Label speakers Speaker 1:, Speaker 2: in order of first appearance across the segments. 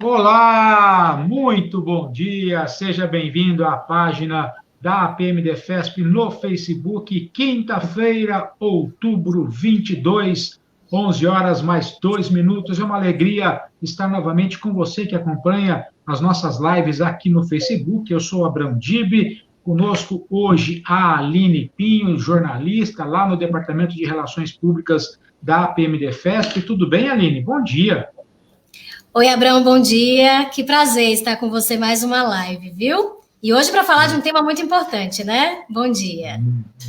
Speaker 1: Olá, muito bom dia, seja bem-vindo à página da APMDFESP no Facebook, quinta-feira, outubro 22, 11 horas mais 2 minutos. É uma alegria estar novamente com você que acompanha as nossas lives aqui no Facebook. Eu sou Abrão Dib, conosco hoje a Aline Pinho, jornalista lá no Departamento de Relações Públicas da APMDFESP. Tudo bem, Aline? Bom dia.
Speaker 2: Oi, Abrão, bom dia. Que prazer estar com você mais uma live, viu? E hoje para falar de um tema muito importante, né? Bom dia.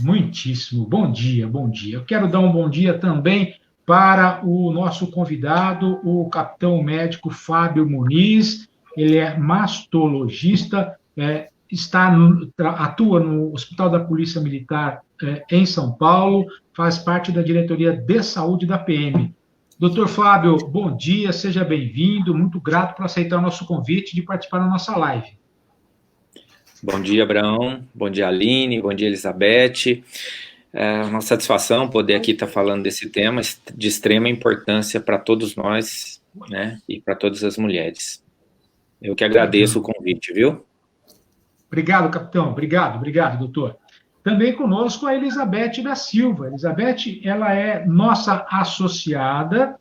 Speaker 1: Muitíssimo. Bom dia, bom dia. Eu quero dar um bom dia também para o nosso convidado, o capitão médico Fábio Muniz. Ele é mastologista, atua no Hospital da Polícia Militar em São Paulo, faz parte da diretoria de saúde da PM. Doutor Fábio, bom dia, seja bem-vindo. Muito grato por aceitar o nosso convite de participar da nossa live.
Speaker 3: Bom dia, Abraão. Bom dia, Aline. Bom dia, Elizabeth. É uma satisfação poder aqui estar falando desse tema de extrema importância para todos nós, né, e para todas as mulheres. Eu que agradeço o convite, viu?
Speaker 1: Obrigado, capitão. Obrigado, doutor. Também conosco a Elizabeth da Silva. Elizabeth, ela é nossa associada,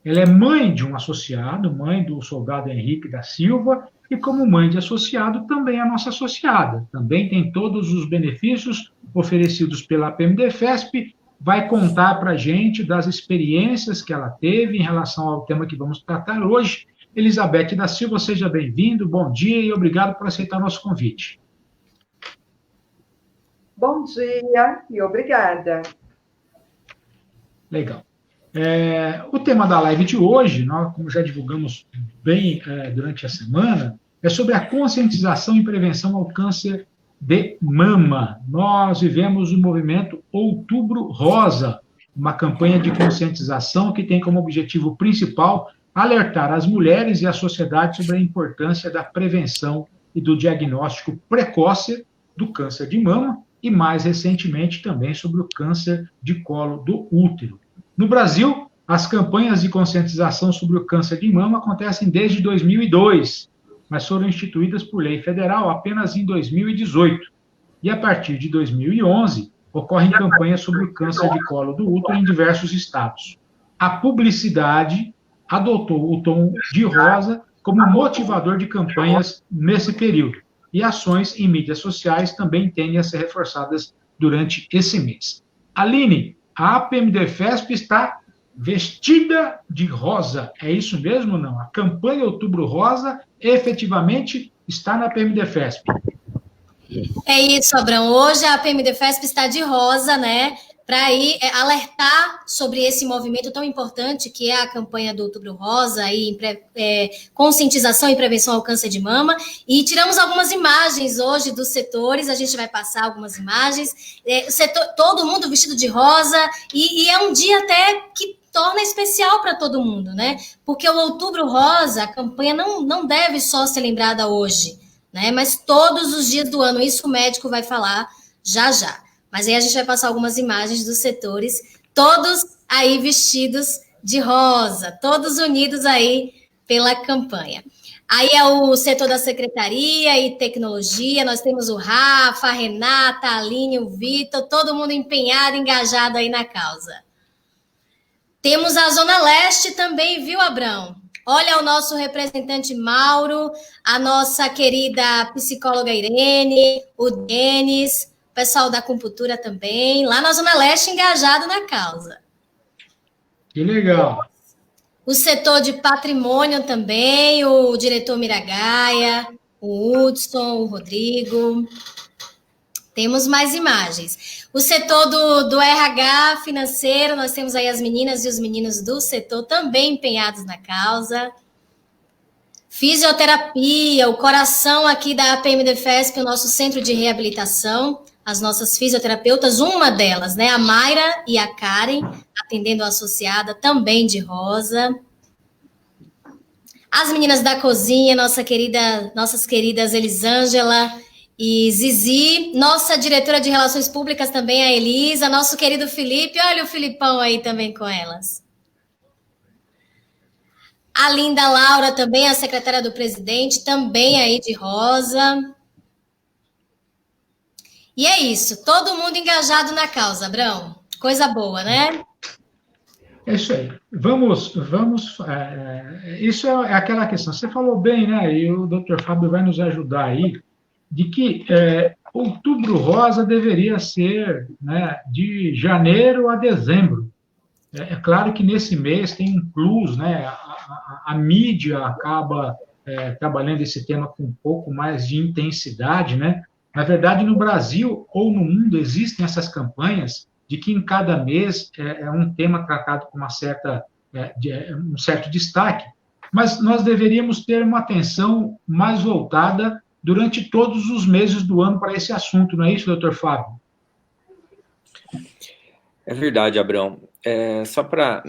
Speaker 1: ela é mãe de um associado, mãe do soldado Henrique da Silva, e como mãe de associado, também é nossa associada. Também tem todos os benefícios oferecidos pela PMDFESP, vai contar para a gente das experiências que ela teve em relação ao tema que vamos tratar hoje. Elizabeth da Silva, seja bem-vindo, bom dia e obrigado por aceitar o nosso convite.
Speaker 4: Bom dia e obrigada.
Speaker 1: Legal. O tema da live de hoje, nós, como já divulgamos bem durante a semana, é sobre a conscientização e prevenção ao câncer de mama. Nós vivemos o movimento Outubro Rosa, uma campanha de conscientização que tem como objetivo principal alertar as mulheres e a sociedade sobre a importância da prevenção e do diagnóstico precoce do câncer de mama e, mais recentemente, também sobre o câncer de colo do útero. No Brasil, as campanhas de conscientização sobre o câncer de mama acontecem desde 2002, mas foram instituídas por lei federal apenas em 2018. E, a partir de 2011, ocorrem campanhas sobre o câncer de colo do útero em diversos estados. A publicidade adotou o tom de rosa como motivador de campanhas nesse período. E ações em mídias sociais também tendem a ser reforçadas durante esse mês. Aline, a APMDFESP está vestida de rosa, é isso mesmo ou não? A campanha Outubro Rosa efetivamente está na APMDFESP.
Speaker 2: É isso, Abrão. Hoje a APMDFESP está de rosa, né? Para ir alertar sobre esse movimento tão importante que é a campanha do Outubro Rosa, conscientização e prevenção ao câncer de mama. E tiramos algumas imagens hoje dos setores, a gente vai passar algumas imagens. Todo mundo vestido de rosa, e é um dia até que torna especial para todo mundo, né? Porque o Outubro Rosa, a campanha não deve só ser lembrada hoje, né? Mas todos os dias do ano, isso o médico vai falar já já. Mas aí a gente vai passar algumas imagens dos setores, todos aí vestidos de rosa, todos unidos aí pela campanha. Aí é o setor da Secretaria e Tecnologia, nós temos o Rafa, a Renata, a Aline, o Vitor, todo mundo empenhado, engajado aí na causa. Temos a Zona Leste também, viu, Abrão? Olha o nosso representante Mauro, a nossa querida psicóloga Irene, o Denis, o pessoal da acupuntura também, lá na Zona Leste, engajado na causa.
Speaker 1: Que legal.
Speaker 2: O setor de patrimônio também, o diretor Miragaia, o Hudson, o Rodrigo. Temos mais imagens. O setor do RH financeiro, nós temos aí as meninas e os meninos do setor também empenhados na causa. Fisioterapia, o coração aqui da APMDFESP, o nosso centro de reabilitação, as nossas fisioterapeutas, uma delas, né, a Mayra e a Karen, atendendo a associada, também de rosa. As meninas da cozinha, nossas queridas Elisângela e Zizi, nossa diretora de Relações Públicas também, a Elisa, nosso querido Felipe, olha o Filipão aí também com elas. A linda Laura também, a secretária do presidente, também aí de rosa. E é isso, todo mundo engajado na causa, Abrão. Coisa boa, né?
Speaker 1: É isso aí. Vamos. Isso é aquela questão. Você falou bem, né? E o Dr. Fábio vai nos ajudar aí, de que Outubro Rosa deveria ser, né, de janeiro a dezembro. É claro que nesse mês tem um plus, né? A mídia acaba trabalhando esse tema com um pouco mais de intensidade, né? Na verdade, no Brasil ou no mundo existem essas campanhas de que em cada mês é um tema tratado com um certo destaque, mas nós deveríamos ter uma atenção mais voltada durante todos os meses do ano para esse assunto, não é isso, doutor Fábio?
Speaker 3: É verdade, Abrão. Só para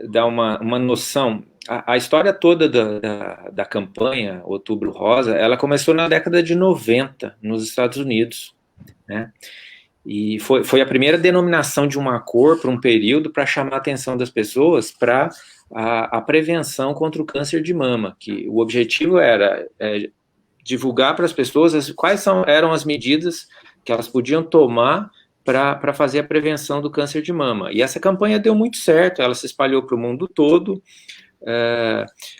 Speaker 3: dar uma noção, a história toda da campanha Outubro Rosa, ela começou na década de 90, nos Estados Unidos, né? E foi a primeira denominação de uma cor por um período para chamar a atenção das pessoas para a prevenção contra o câncer de mama, que o objetivo era divulgar para as pessoas quais eram as medidas que elas podiam tomar para fazer a prevenção do câncer de mama. E essa campanha deu muito certo, ela se espalhou para o mundo todo.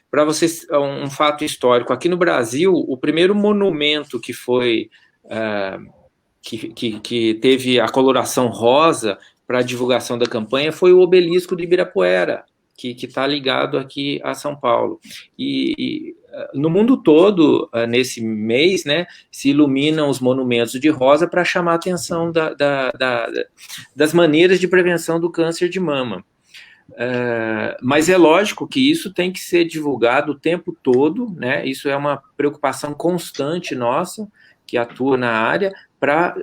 Speaker 3: Para vocês, um fato histórico, aqui no Brasil, o primeiro monumento que foi... Que teve a coloração rosa para a divulgação da campanha foi o obelisco de Ibirapuera, que está ligado aqui a São Paulo. E no mundo todo, nesse mês, né, se iluminam os monumentos de rosa para chamar a atenção das maneiras de prevenção do câncer de mama. Mas é lógico que isso tem que ser divulgado o tempo todo, né? Isso é uma preocupação constante nossa, que atua na área, para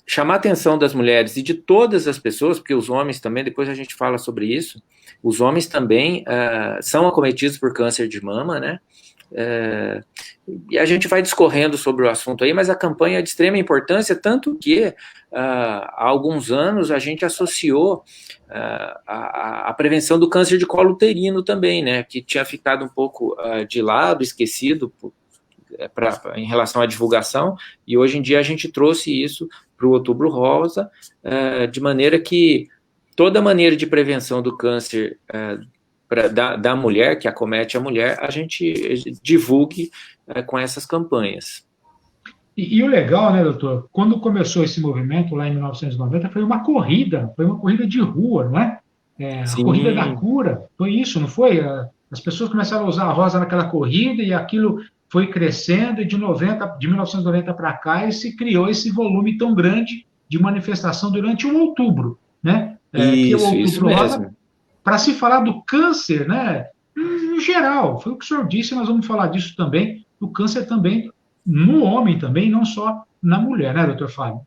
Speaker 3: chamar a atenção das mulheres e de todas as pessoas, porque os homens também, depois a gente fala sobre isso, os homens também são acometidos por câncer de mama, né? E a gente vai discorrendo sobre o assunto aí, mas a campanha é de extrema importância, tanto que há alguns anos a gente associou a prevenção do câncer de colo uterino também, né? Que tinha ficado um pouco de lado, esquecido em relação à divulgação, e hoje em dia a gente trouxe isso para o Outubro Rosa, de maneira que toda maneira de prevenção do câncer da mulher, que acomete a mulher, a gente divulgue com essas campanhas.
Speaker 1: E o legal, né, doutor, quando começou esse movimento lá em 1990, foi uma corrida de rua, não é? A corrida da cura, foi isso, não foi? As pessoas começaram a usar a rosa naquela corrida e aquilo foi crescendo, e de 1990 para cá se criou esse volume tão grande de manifestação durante o outubro, né? Que é o Outubro Rosa, para se falar do câncer, né? Em geral, foi o que o senhor disse, nós vamos falar disso também, do câncer também no homem também, não só na mulher, né, doutor Fábio?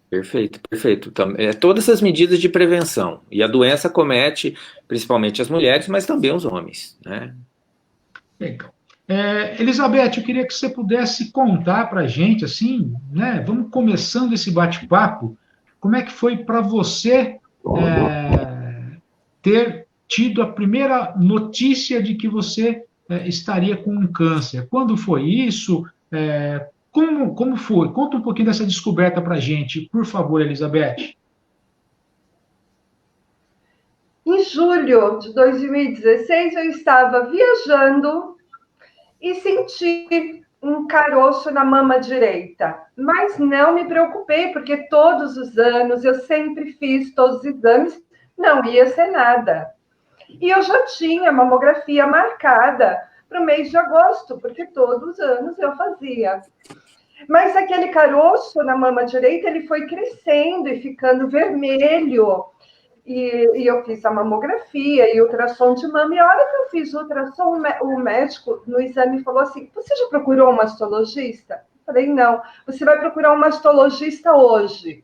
Speaker 3: Perfeito. Todas as medidas de prevenção, e a doença comete principalmente as mulheres, mas também os homens, né?
Speaker 1: Legal. Elizabeth, eu queria que você pudesse contar para a gente, assim, né? Vamos começando esse bate-papo. Como é que foi para você ter tido a primeira notícia de que você estaria com um câncer? Quando foi isso? Como foi? Conta um pouquinho dessa descoberta para a gente, por favor, Elizabeth.
Speaker 4: Em julho de 2016, eu estava viajando e senti um caroço na mama direita. Mas não me preocupei, porque todos os anos eu sempre fiz todos os exames, não ia ser nada. E eu já tinha mamografia marcada para o mês de agosto, porque todos os anos eu fazia. Mas aquele caroço na mama direita, ele foi crescendo e ficando vermelho. E eu fiz a mamografia e ultrassom de mama. E a hora que eu fiz o ultrassom, o médico no exame falou assim: você já procurou um mastologista? Eu falei, não. Você vai procurar um mastologista hoje.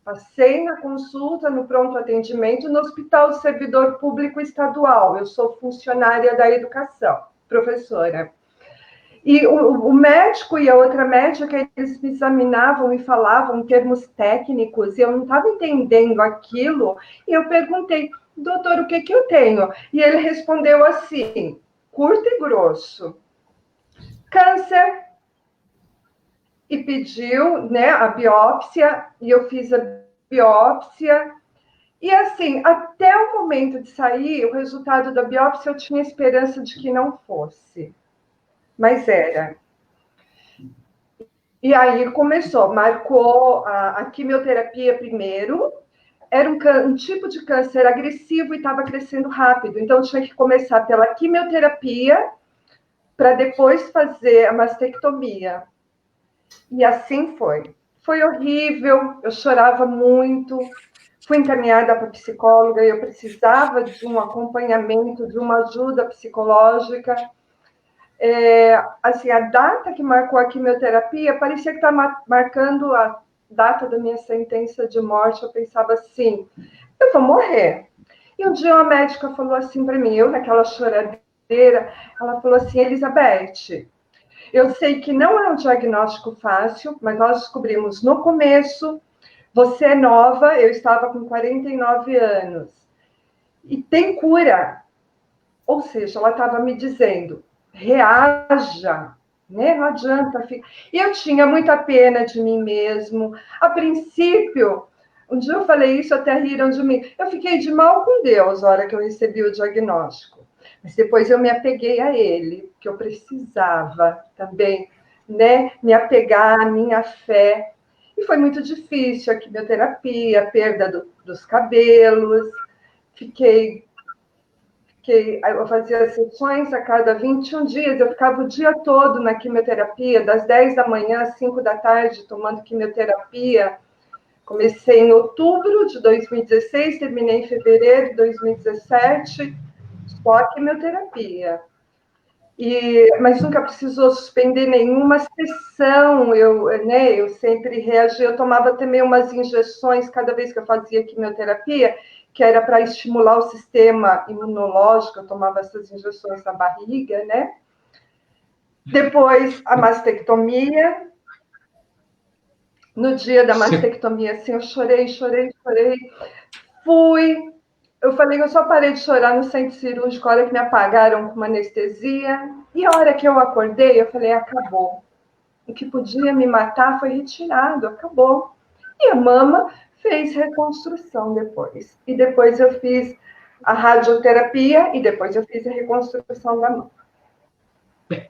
Speaker 4: Passei na consulta, no pronto atendimento, no Hospital Servidor Público Estadual. Eu sou funcionária da educação, professora. E o médico e a outra médica, eles me examinavam e falavam em termos técnicos, e eu não estava entendendo aquilo, e eu perguntei, doutor, o que que eu tenho? E ele respondeu assim, curto e grosso, câncer, e pediu, né, a biópsia, e eu fiz a biópsia, e assim, até o momento de sair, o resultado da biópsia, eu tinha esperança de que não fosse, mas era. E aí começou, marcou a quimioterapia primeiro, era um tipo de câncer agressivo e estava crescendo rápido, então tinha que começar pela quimioterapia para depois fazer a mastectomia. E assim foi. Foi horrível, eu chorava muito, fui encaminhada para psicóloga, eu precisava de um acompanhamento, de uma ajuda psicológica. Assim, a data que marcou a quimioterapia parecia que estava marcando a data da minha sentença de morte. Eu pensava assim, eu vou morrer. E um dia uma médica falou assim para mim, eu naquela choradeira, ela falou assim, Elizabeth, eu sei que não é um diagnóstico fácil, mas nós descobrimos no começo, você é nova, eu estava com 49 anos, e tem cura. Ou seja, ela estava me dizendo, reaja, né? Não adianta ficar. E eu tinha muita pena de mim mesmo. A princípio, um dia eu falei isso, até riram de mim. Eu fiquei de mal com Deus na hora que eu recebi o diagnóstico. Mas depois eu me apeguei a ele, que eu precisava também, né? Me apegar à minha fé. E foi muito difícil a quimioterapia, a perda dos cabelos. Eu fazia sessões a cada 21 dias, eu ficava o dia todo na quimioterapia, das 10 da manhã às 5 da tarde, tomando quimioterapia. Comecei em outubro de 2016, terminei em fevereiro de 2017, só a quimioterapia. Mas nunca precisou suspender nenhuma sessão, eu sempre reagi, eu tomava também umas injeções cada vez que eu fazia quimioterapia, que era para estimular o sistema imunológico, eu tomava essas injeções na barriga, né? Depois, a mastectomia. No dia da mastectomia, assim, eu chorei. Eu falei que eu só parei de chorar no centro cirúrgico, a hora que me apagaram com uma anestesia. E a hora que eu acordei, eu falei, acabou. O que podia me matar foi retirado, acabou. E a mama fez reconstrução depois. E depois eu fiz a radioterapia e depois eu fiz a reconstrução da mama.
Speaker 1: Bem,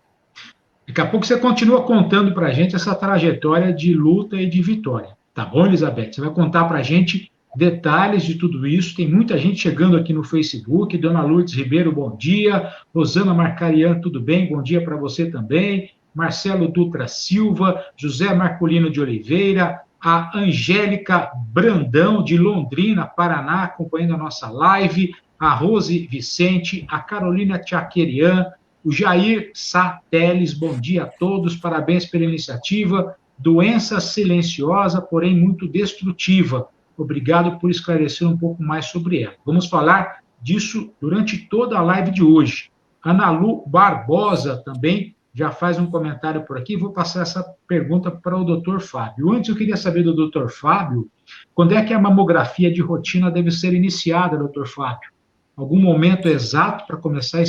Speaker 1: daqui a pouco você continua contando para a gente essa trajetória de luta e de vitória. Tá bom, Elizabeth? Você vai contar para a gente detalhes de tudo isso. Tem muita gente chegando aqui no Facebook. Dona Lourdes Ribeiro, bom dia. Rosana Marcarian, tudo bem? Bom dia para você também. Marcelo Dutra Silva, José Marcolino de Oliveira, a Angélica Brandão, de Londrina, Paraná, acompanhando a nossa live, a Rose Vicente, a Carolina Tchaquerian, o Jair Sateles, bom dia a todos, parabéns pela iniciativa. Doença silenciosa, porém muito destrutiva. Obrigado por esclarecer um pouco mais sobre ela. Vamos falar disso durante toda a live de hoje. Ana Lu Barbosa também já faz um comentário por aqui. Vou passar essa pergunta para o Dr. Fábio. Antes, eu queria saber do Dr. Fábio, quando é que a mamografia de rotina deve ser iniciada, Dr. Fábio? Algum momento exato para começar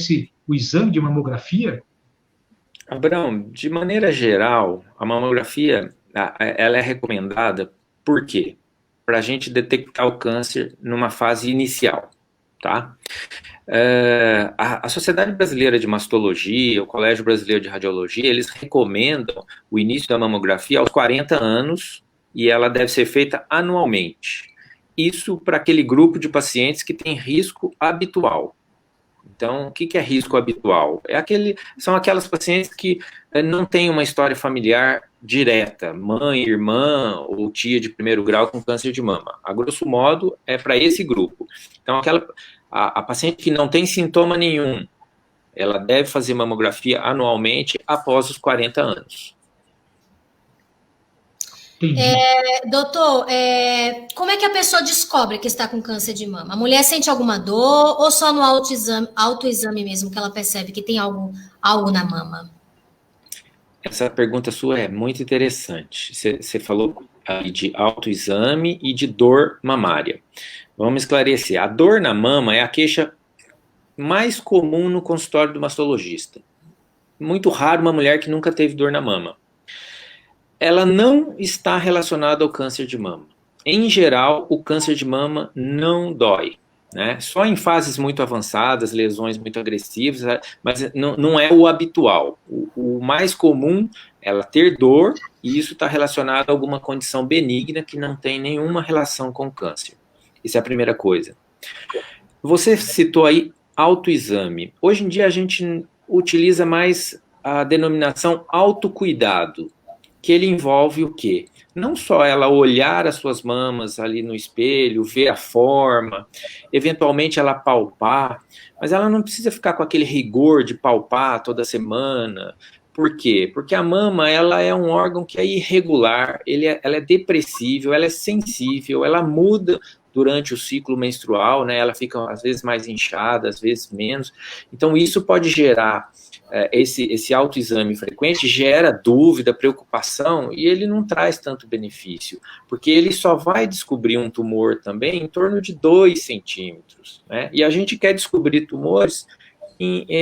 Speaker 1: o exame de mamografia?
Speaker 3: Abraão, de maneira geral, a mamografia ela é recomendada, por quê? Para a gente detectar o câncer numa fase inicial, tá? A Sociedade Brasileira de Mastologia, o Colégio Brasileiro de Radiologia, eles recomendam o início da mamografia aos 40 anos e ela deve ser feita anualmente. Isso para aquele grupo de pacientes que tem risco habitual. Então, o que é risco habitual? São aquelas pacientes que não têm uma história familiar direta, mãe, irmã ou tia de primeiro grau com câncer de mama. A grosso modo, é para esse grupo. Então, a paciente que não tem sintoma nenhum, ela deve fazer mamografia anualmente após os 40 anos.
Speaker 2: Doutor, como é que a pessoa descobre que está com câncer de mama? A mulher sente alguma dor ou só no autoexame mesmo que ela percebe que tem algo na mama?
Speaker 3: Essa pergunta sua é muito interessante. Você falou aí de autoexame e de dor mamária. Vamos esclarecer. A dor na mama é a queixa mais comum no consultório do mastologista. Muito raro uma mulher que nunca teve dor na mama. Ela não está relacionada ao câncer de mama. Em geral, o câncer de mama não dói, né? Só em fases muito avançadas, lesões muito agressivas, mas não é o habitual. O mais comum é ela ter dor, e isso está relacionado a alguma condição benigna que não tem nenhuma relação com o câncer. Isso é a primeira coisa. Você citou aí autoexame. Hoje em dia a gente utiliza mais a denominação autocuidado, que ele envolve o quê? Não só ela olhar as suas mamas ali no espelho, ver a forma, eventualmente ela palpar, mas ela não precisa ficar com aquele rigor de palpar toda semana. Por quê? Porque a mama, ela é um órgão que é irregular, ela é depressível, ela é sensível, ela muda durante o ciclo menstrual, né? Ela fica às vezes mais inchada, às vezes menos. Então isso pode gerar, esse autoexame frequente gera dúvida, preocupação, e ele não traz tanto benefício, porque ele só vai descobrir um tumor também em torno de 2 centímetros, né? E a gente quer descobrir tumores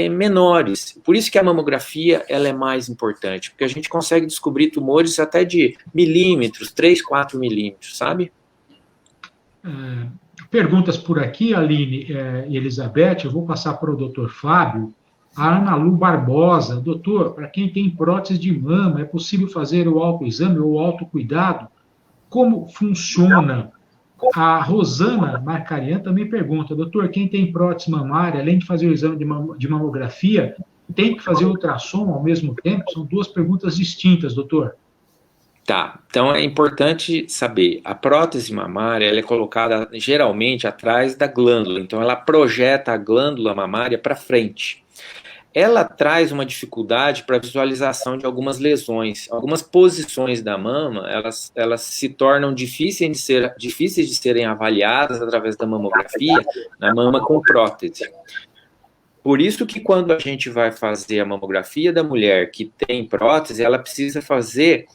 Speaker 3: menores. Por isso que a mamografia ela é mais importante, porque a gente consegue descobrir tumores até de milímetros, 3, 4 milímetros, sabe?
Speaker 1: Perguntas por aqui, Aline e Elizabeth. Eu vou passar para o doutor Fábio. A Ana Lu Barbosa: doutor, para quem tem prótese de mama, é possível fazer o autoexame ou o autocuidado? Como funciona? A Rosana Marcarian também pergunta: doutor, quem tem prótese mamária, além de fazer o exame de mamografia, tem que fazer ultrassom ao mesmo tempo? São 2 perguntas distintas, doutor.
Speaker 3: Tá, então é importante saber, a prótese mamária ela é colocada geralmente atrás da glândula, então ela projeta a glândula mamária para frente. Ela traz uma dificuldade para a visualização de algumas lesões, algumas posições da mama, elas se tornam difíceis de serem avaliadas através da mamografia na mama com prótese. Por isso que quando a gente vai fazer a mamografia da mulher que tem prótese, ela precisa fazer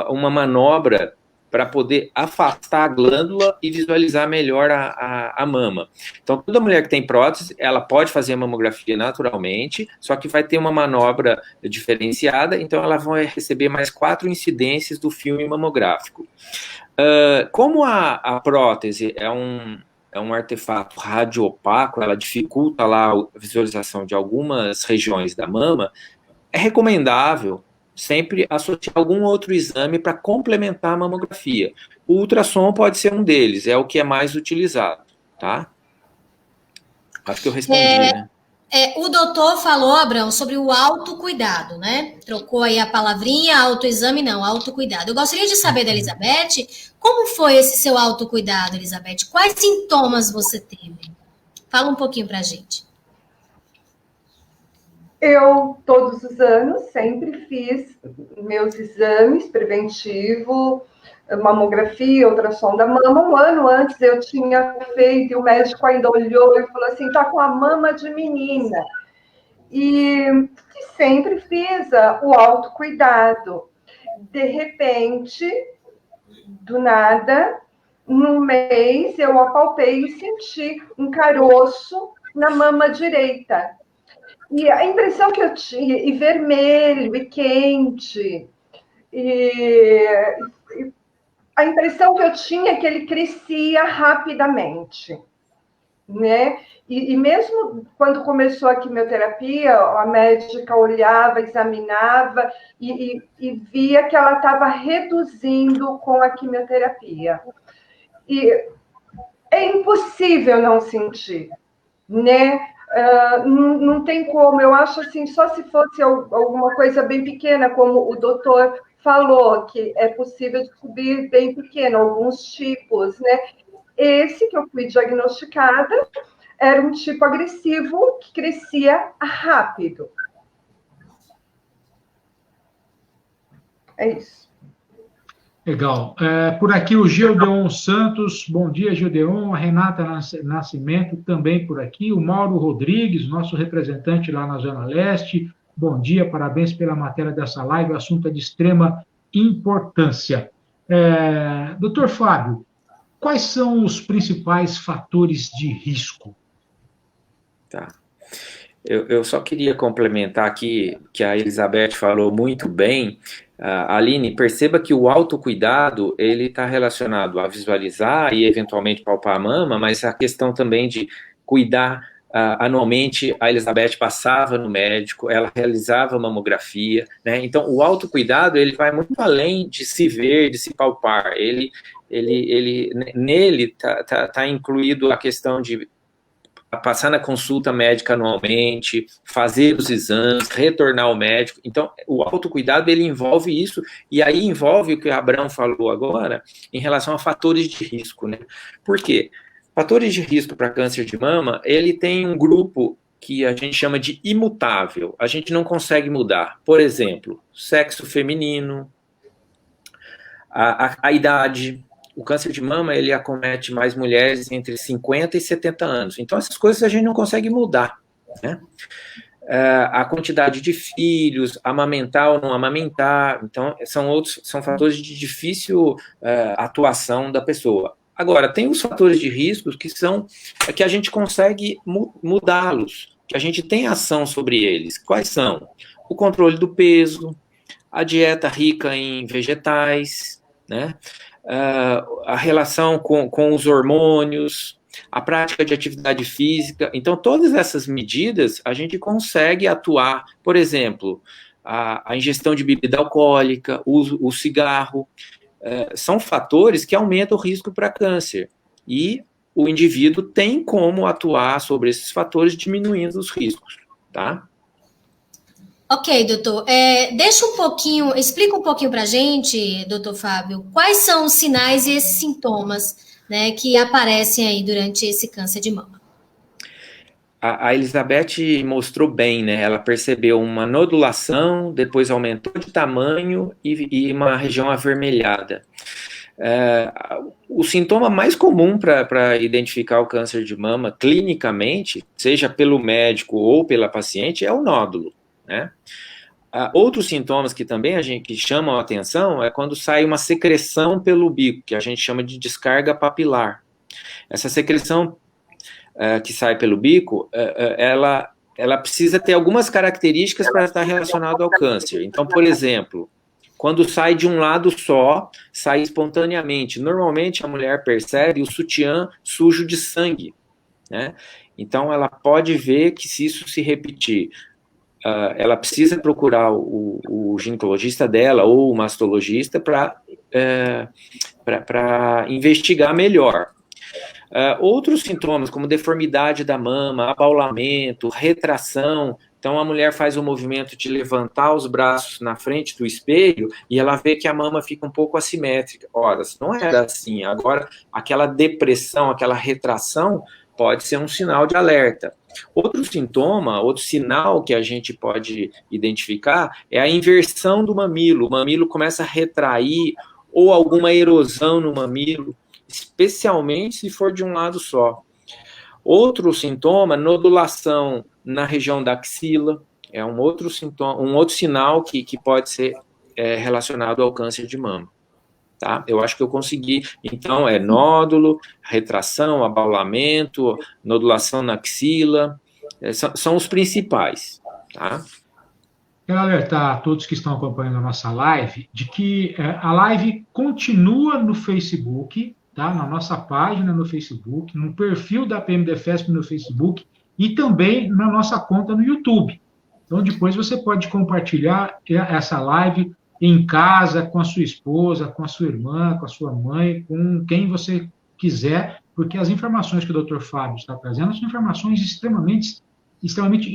Speaker 3: uma manobra para poder afastar a glândula e visualizar melhor a mama. Então, toda mulher que tem prótese, ela pode fazer a mamografia naturalmente, só que vai ter uma manobra diferenciada, então ela vai receber mais 4 incidências do filme mamográfico. Como a prótese é um artefato radioopaco, ela dificulta lá a visualização de algumas regiões da mama, é recomendável sempre associar algum outro exame para complementar a mamografia. O ultrassom pode ser um deles, é o que é mais utilizado, tá? Acho que eu respondi, né?
Speaker 2: O doutor falou, Abraão, sobre o autocuidado, né? Trocou aí a palavrinha, autoexame não, autocuidado. Eu gostaria de saber da Elizabeth, como foi esse seu autocuidado, Elizabeth? Quais sintomas você teve? Fala um pouquinho pra gente.
Speaker 4: Eu, todos os anos, sempre fiz meus exames preventivos, mamografia, ultrassom da mama. Um ano antes eu tinha feito, e o médico ainda olhou e falou assim, tá com a mama de menina. E sempre fiz o autocuidado. De repente, do nada, num mês, eu apalpei e senti um caroço na mama direita. E a impressão que eu tinha, e vermelho, e quente, e a impressão que eu tinha é que ele crescia rapidamente, né? E mesmo quando começou a quimioterapia, a médica olhava, examinava e via que ela estava reduzindo com a quimioterapia. E é impossível não sentir, né? Não tem como, eu acho assim, só se fosse alguma coisa bem pequena, como o doutor falou, que é possível descobrir bem pequeno, alguns tipos, né? Esse que eu fui diagnosticada era um tipo agressivo que crescia rápido. É isso.
Speaker 1: Legal. Por aqui o Gildeon Santos, bom dia, Gildeon. A Renata Nascimento também por aqui. O Mauro Rodrigues, nosso representante lá na Zona Leste. Bom dia, parabéns pela matéria dessa live. O assunto é de extrema importância. Doutor Fábio, quais são os principais fatores de risco?
Speaker 3: Tá. Eu só queria complementar aqui, que a Elizabeth falou muito bem. Aline, perceba que o autocuidado, ele está relacionado a visualizar e eventualmente palpar a mama, mas a questão também de cuidar anualmente. A Elizabeth passava no médico, ela realizava mamografia, né? Então, o autocuidado, ele vai muito além de se ver, de se palpar. Nele tá incluído a questão de passar na consulta médica anualmente, fazer os exames, retornar ao médico. Então, o autocuidado, ele envolve isso, e aí envolve o que o Abrão falou agora, em relação a fatores de risco, né? Por quê? Fatores de risco para câncer de mama, ele tem um grupo que a gente chama de imutável, a gente não consegue mudar. Por exemplo, sexo feminino, a idade. O câncer de mama, ele acomete mais mulheres entre 50 e 70 anos. Então, essas coisas a gente não consegue mudar, né? A quantidade de filhos, amamentar ou não amamentar. Então, são fatores de difícil atuação da pessoa. Agora, tem os fatores de risco que a gente consegue mudá-los, que a gente tem ação sobre eles. Quais são? O controle do peso, a dieta rica em vegetais, né? A relação com os hormônios, a prática de atividade física. Então, todas essas medidas a gente consegue atuar. Por exemplo, a ingestão de bebida alcoólica, o cigarro, são fatores que aumentam o risco para câncer. E o indivíduo tem como atuar sobre esses fatores, diminuindo os riscos, tá?
Speaker 2: Ok, doutor. Explica um pouquinho para a gente, doutor Fábio, quais são os sinais e esses sintomas, né, que aparecem aí durante esse câncer de mama.
Speaker 3: A Elizabeth mostrou bem, né? Ela percebeu uma nodulação, depois aumentou de tamanho e uma região avermelhada. O sintoma mais comum para identificar o câncer de mama clinicamente, seja pelo médico ou pela paciente, é o nódulo, né? Outros sintomas que também que chamam a atenção é quando sai uma secreção pelo bico, que a gente chama de descarga papilar. Essa secreção que sai pelo bico, ela precisa ter algumas características para estar relacionado ao câncer. Então, por exemplo, quando sai de um lado só, sai espontaneamente. Normalmente a mulher percebe o sutiã sujo de sangue, né? Então, ela pode ver que se isso se repetir, ela precisa procurar o ginecologista dela ou o mastologista para investigar melhor. Outros sintomas, como deformidade da mama, abaulamento, retração. Então, a mulher faz o movimento de levantar os braços na frente do espelho e ela vê que a mama fica um pouco assimétrica. Ora, não era assim. Agora, aquela depressão, aquela retração pode ser um sinal de alerta. Outro sinal que a gente pode identificar é a inversão do mamilo. O mamilo começa a retrair ou alguma erosão no mamilo, especialmente se for de um lado só. Outro sintoma, nodulação na região da axila, é um outro sintoma, um outro sinal que pode ser relacionado ao câncer de mama. Tá? Eu acho que eu consegui. Então, nódulo, retração, abaulamento, nodulação na axila, são os principais. Tá?
Speaker 1: Quero alertar a todos que estão acompanhando a nossa live de que a live continua no Facebook, tá? Na nossa página no Facebook, no perfil da PMDFESP no Facebook e também na nossa conta no YouTube. Então, depois você pode compartilhar essa live em casa, com a sua esposa, com a sua irmã, com a sua mãe, com quem você quiser, porque as informações que o Dr. Fábio está trazendo são informações extremamente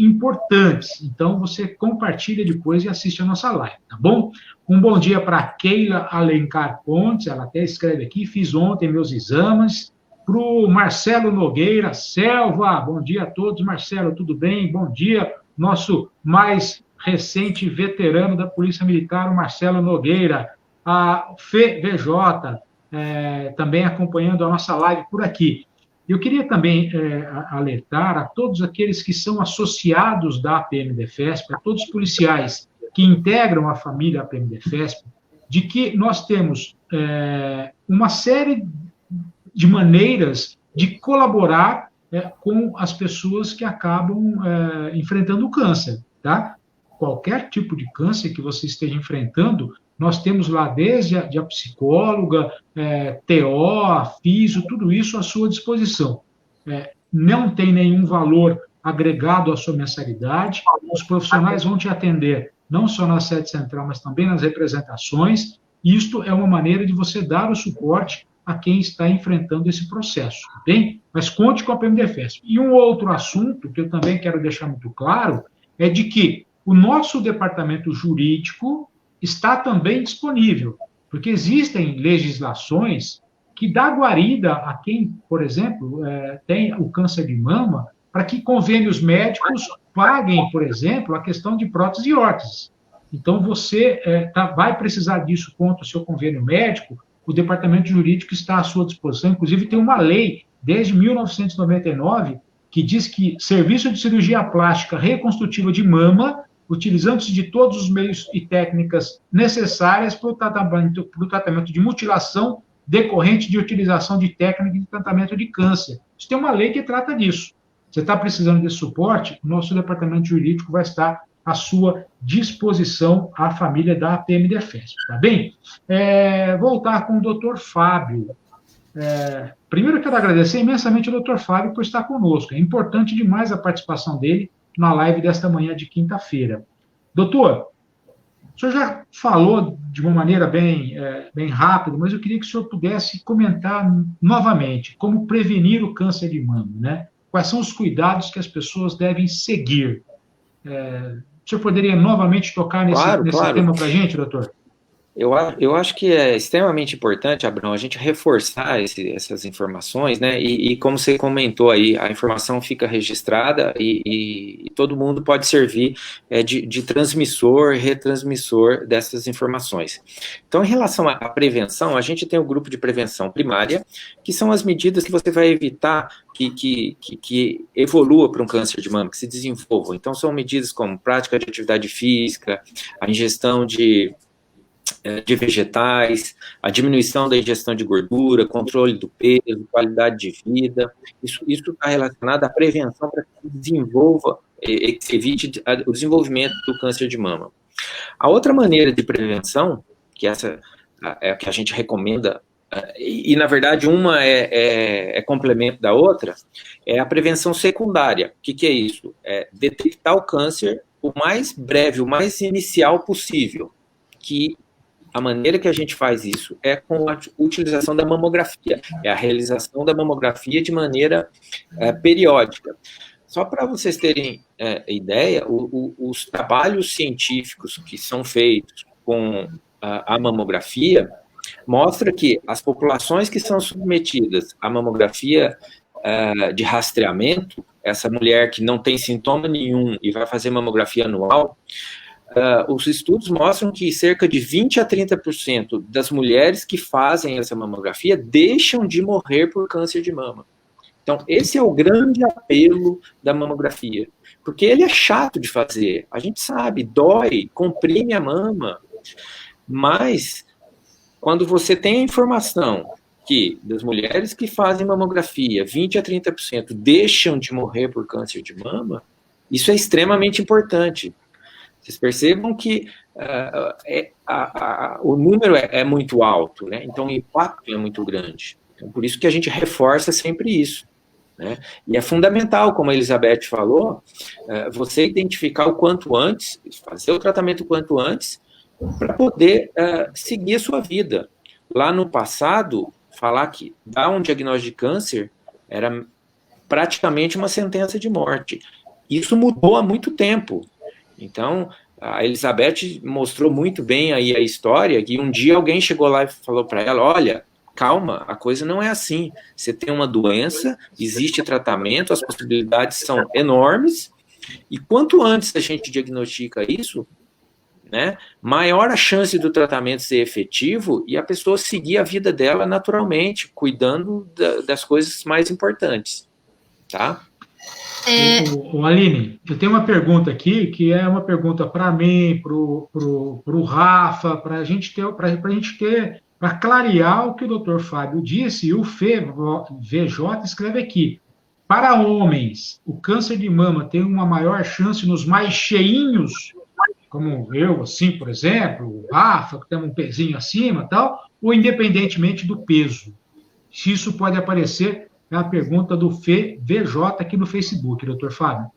Speaker 1: importantes. Então, você compartilha depois e assiste a nossa live, tá bom? Um bom dia para Keila Alencar Pontes, ela até escreve aqui, fiz ontem meus exames. Para o Marcelo Nogueira, Selva, bom dia a todos. Marcelo, tudo bem? Bom dia. Nosso mais recente veterano da Polícia Militar, o Marcelo Nogueira. A FEVJ, também acompanhando a nossa live por aqui. Eu queria também alertar a todos aqueles que são associados da PMDFESP, a todos os policiais que integram a família PMDFESP, de que nós temos uma série de maneiras de colaborar com as pessoas que acabam enfrentando o câncer, tá? Qualquer tipo de câncer que você esteja enfrentando, nós temos lá desde a psicóloga, TO, a físio, tudo isso à sua disposição. Não tem nenhum valor agregado à sua mensalidade, os profissionais vão te atender não só na sede central, mas também nas representações. Isto é uma maneira de você dar o suporte a quem está enfrentando esse processo, tá bem? Mas conte com a PMDFESP. E um outro assunto que eu também quero deixar muito claro é de que o nosso departamento jurídico está também disponível, porque existem legislações que dá guarida a quem, por exemplo, tem o câncer de mama, para que convênios médicos paguem, por exemplo, a questão de prótese e órtese. Então, você vai precisar disso contra o seu convênio médico, o departamento jurídico está à sua disposição. Inclusive, tem uma lei, desde 1999, que diz que serviço de cirurgia plástica reconstrutiva de mama, utilizando-se de todos os meios e técnicas necessárias para o tratamento de mutilação decorrente de utilização de técnicas de tratamento de câncer. Isso tem uma lei que trata disso. Você está precisando desse suporte, o nosso departamento jurídico vai estar à sua disposição, a família da PMDFESP, tá bem? Voltar com o doutor Fábio. Primeiro, eu quero agradecer imensamente ao doutor Fábio por estar conosco. É importante demais a participação dele na live desta manhã de quinta-feira. Doutor, o senhor já falou de uma maneira bem rápida, mas eu queria que o senhor pudesse comentar novamente como prevenir o câncer de mama, né? Quais são os cuidados que as pessoas devem seguir? O senhor poderia novamente tocar nesse tema para a gente, doutor?
Speaker 3: Eu acho que é extremamente importante, Abrão, a gente reforçar essas informações, né? E como você comentou aí, a informação fica registrada e todo mundo pode servir de transmissor, retransmissor dessas informações. Então, em relação à prevenção, a gente tem o grupo de prevenção primária, que são as medidas que você vai evitar que evolua para um câncer de mama, que se desenvolva. Então, são medidas como prática de atividade física, a ingestão de vegetais, a diminuição da ingestão de gordura, controle do peso, qualidade de vida. Isso está relacionado à prevenção para que se desenvolva, que se evite o desenvolvimento do câncer de mama. A outra maneira de prevenção, que essa é a que a gente recomenda, e na verdade uma é complemento da outra, é a prevenção secundária. O que é isso? É detectar o câncer o mais breve, o mais inicial possível, que a maneira que a gente faz isso é com a utilização da mamografia, é a realização da mamografia de maneira periódica. Só para vocês terem ideia, os trabalhos científicos que são feitos com a mamografia mostram que as populações que são submetidas à mamografia de rastreamento, essa mulher que não tem sintoma nenhum e vai fazer mamografia anual, os estudos mostram que cerca de 20% a 30% das mulheres que fazem essa mamografia deixam de morrer por câncer de mama. Então, esse é o grande apelo da mamografia, porque ele é chato de fazer, a gente sabe, dói, comprime a mama, mas quando você tem a informação que das mulheres que fazem mamografia, 20% a 30% deixam de morrer por câncer de mama, isso é extremamente importante. Vocês percebam que o número é muito alto, né? Então o impacto é muito grande. Então, por isso que a gente reforça sempre isso, né? E é fundamental, como a Elizabeth falou, você identificar o quanto antes, fazer o tratamento o quanto antes, para poder seguir a sua vida. Lá no passado, falar que dar um diagnóstico de câncer era praticamente uma sentença de morte. Isso mudou há muito tempo. Então, a Elizabeth mostrou muito bem aí a história, que um dia alguém chegou lá e falou para ela, olha, calma, a coisa não é assim, você tem uma doença, existe tratamento, as possibilidades são enormes, e quanto antes a gente diagnostica isso, né, maior a chance do tratamento ser efetivo e a pessoa seguir a vida dela naturalmente, cuidando das coisas mais importantes, tá?
Speaker 1: Aline, eu tenho uma pergunta aqui, que é uma pergunta para mim, para o Rafa, para a gente ter para clarear o que o doutor Fábio disse, e o VJ escreve aqui, para homens, o câncer de mama tem uma maior chance nos mais cheinhos, como eu, assim, por exemplo, o Rafa, que tem um pezinho acima tal, ou independentemente do peso? Se isso pode aparecer, é a pergunta do VJ aqui no Facebook, doutor Fábio.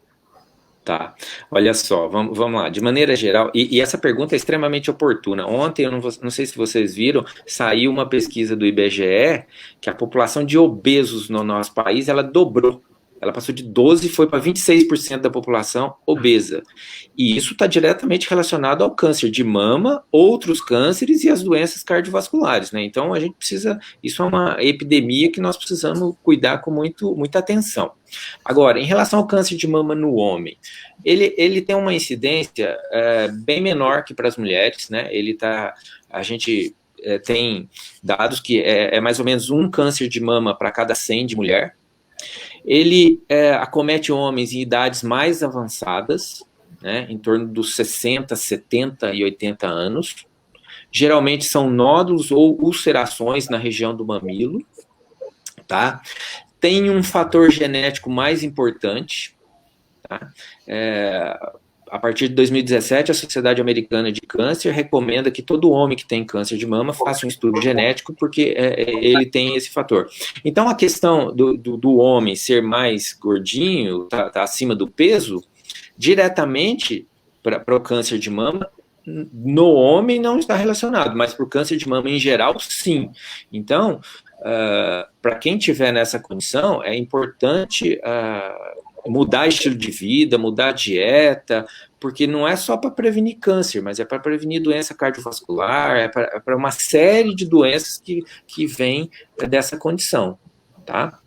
Speaker 3: Tá, olha só, vamos lá, de maneira geral, e essa pergunta é extremamente oportuna. Ontem, eu não sei se vocês viram, saiu uma pesquisa do IBGE, que a população de obesos no nosso país, ela dobrou. Ela passou de 12% e foi para 26% da população obesa. E isso está diretamente relacionado ao câncer de mama, outros cânceres e as doenças cardiovasculares, né? Então, a gente precisa... Isso é uma epidemia que nós precisamos cuidar com muita atenção. Agora, em relação ao câncer de mama no homem, ele tem uma incidência bem menor que para as mulheres, né? A gente tem dados que é mais ou menos um câncer de mama para cada 100 de mulher. Ele acomete homens em idades mais avançadas, né, em torno dos 60, 70 e 80 anos. Geralmente são nódulos ou ulcerações na região do mamilo, tá? Tem um fator genético mais importante, tá? A partir de 2017, a Sociedade Americana de Câncer recomenda que todo homem que tem câncer de mama faça um estudo genético, porque ele tem esse fator. Então, a questão do homem ser mais gordinho, tá acima do peso, diretamente para o câncer de mama, no homem não está relacionado, mas para o câncer de mama em geral, sim. Então, para quem tiver nessa condição, é importante... mudar estilo de vida, mudar a dieta, porque não é só para prevenir câncer, mas é para prevenir doença cardiovascular, é para uma série de doenças que vêm dessa condição, tá?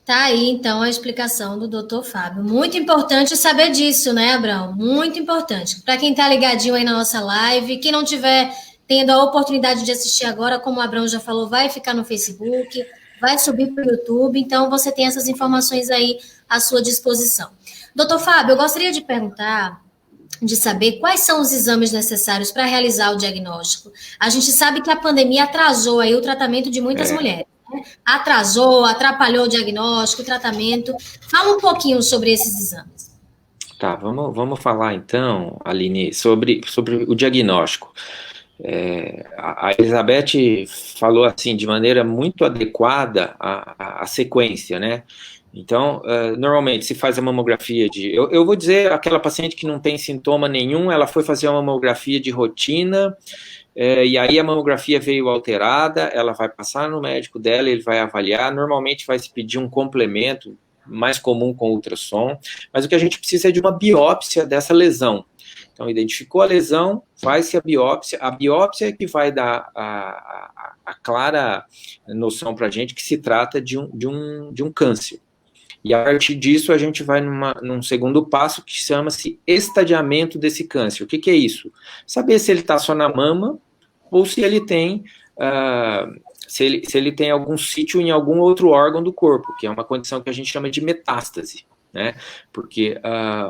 Speaker 2: Tá aí, então, a explicação do Dr. Fábio. Muito importante saber disso, né, Abraão? Muito importante. Para quem está ligadinho aí na nossa live, quem não tiver tendo a oportunidade de assistir agora, como o Abraão já falou, vai ficar no Facebook, vai subir para o YouTube, então você tem essas informações aí à sua disposição. Doutor Fábio, eu gostaria de perguntar, de saber quais são os exames necessários para realizar o diagnóstico. A gente sabe que a pandemia atrasou aí o tratamento de muitas mulheres, né? Atrasou, atrapalhou o diagnóstico, o tratamento. Fala um pouquinho sobre esses exames.
Speaker 3: Tá, vamos falar então, Aline, sobre o diagnóstico. A Elizabeth falou assim de maneira muito adequada a sequência, né? Então, normalmente se faz a mamografia eu vou dizer, aquela paciente que não tem sintoma nenhum, ela foi fazer uma mamografia de rotina, e aí a mamografia veio alterada, ela vai passar no médico dela, ele vai avaliar, normalmente vai se pedir um complemento, mais comum com ultrassom, mas o que a gente precisa é de uma biópsia dessa lesão. Então, identificou a lesão, faz-se a biópsia é que vai dar a clara noção para a gente que se trata de um câncer. E a partir disso, a gente vai num segundo passo que chama-se estadiamento desse câncer. O que é isso? Saber se ele está só na mama ou se ele tem... se ele tem algum sítio em algum outro órgão do corpo, que é uma condição que a gente chama de metástase, né? Porque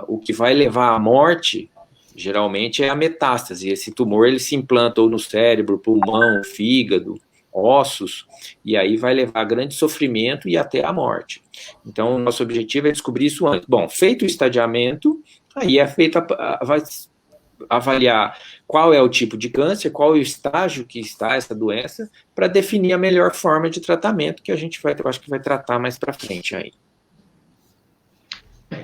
Speaker 3: o que vai levar à morte... geralmente é a metástase. Esse tumor ele se implanta ou no cérebro, pulmão, fígado, ossos, e aí vai levar a grande sofrimento e até a morte. Então, o nosso objetivo é descobrir isso antes. Bom, feito o estadiamento, aí vai avaliar qual é o tipo de câncer, qual é o estágio que está essa doença, para definir a melhor forma de tratamento que a gente eu acho que vai tratar mais para frente aí.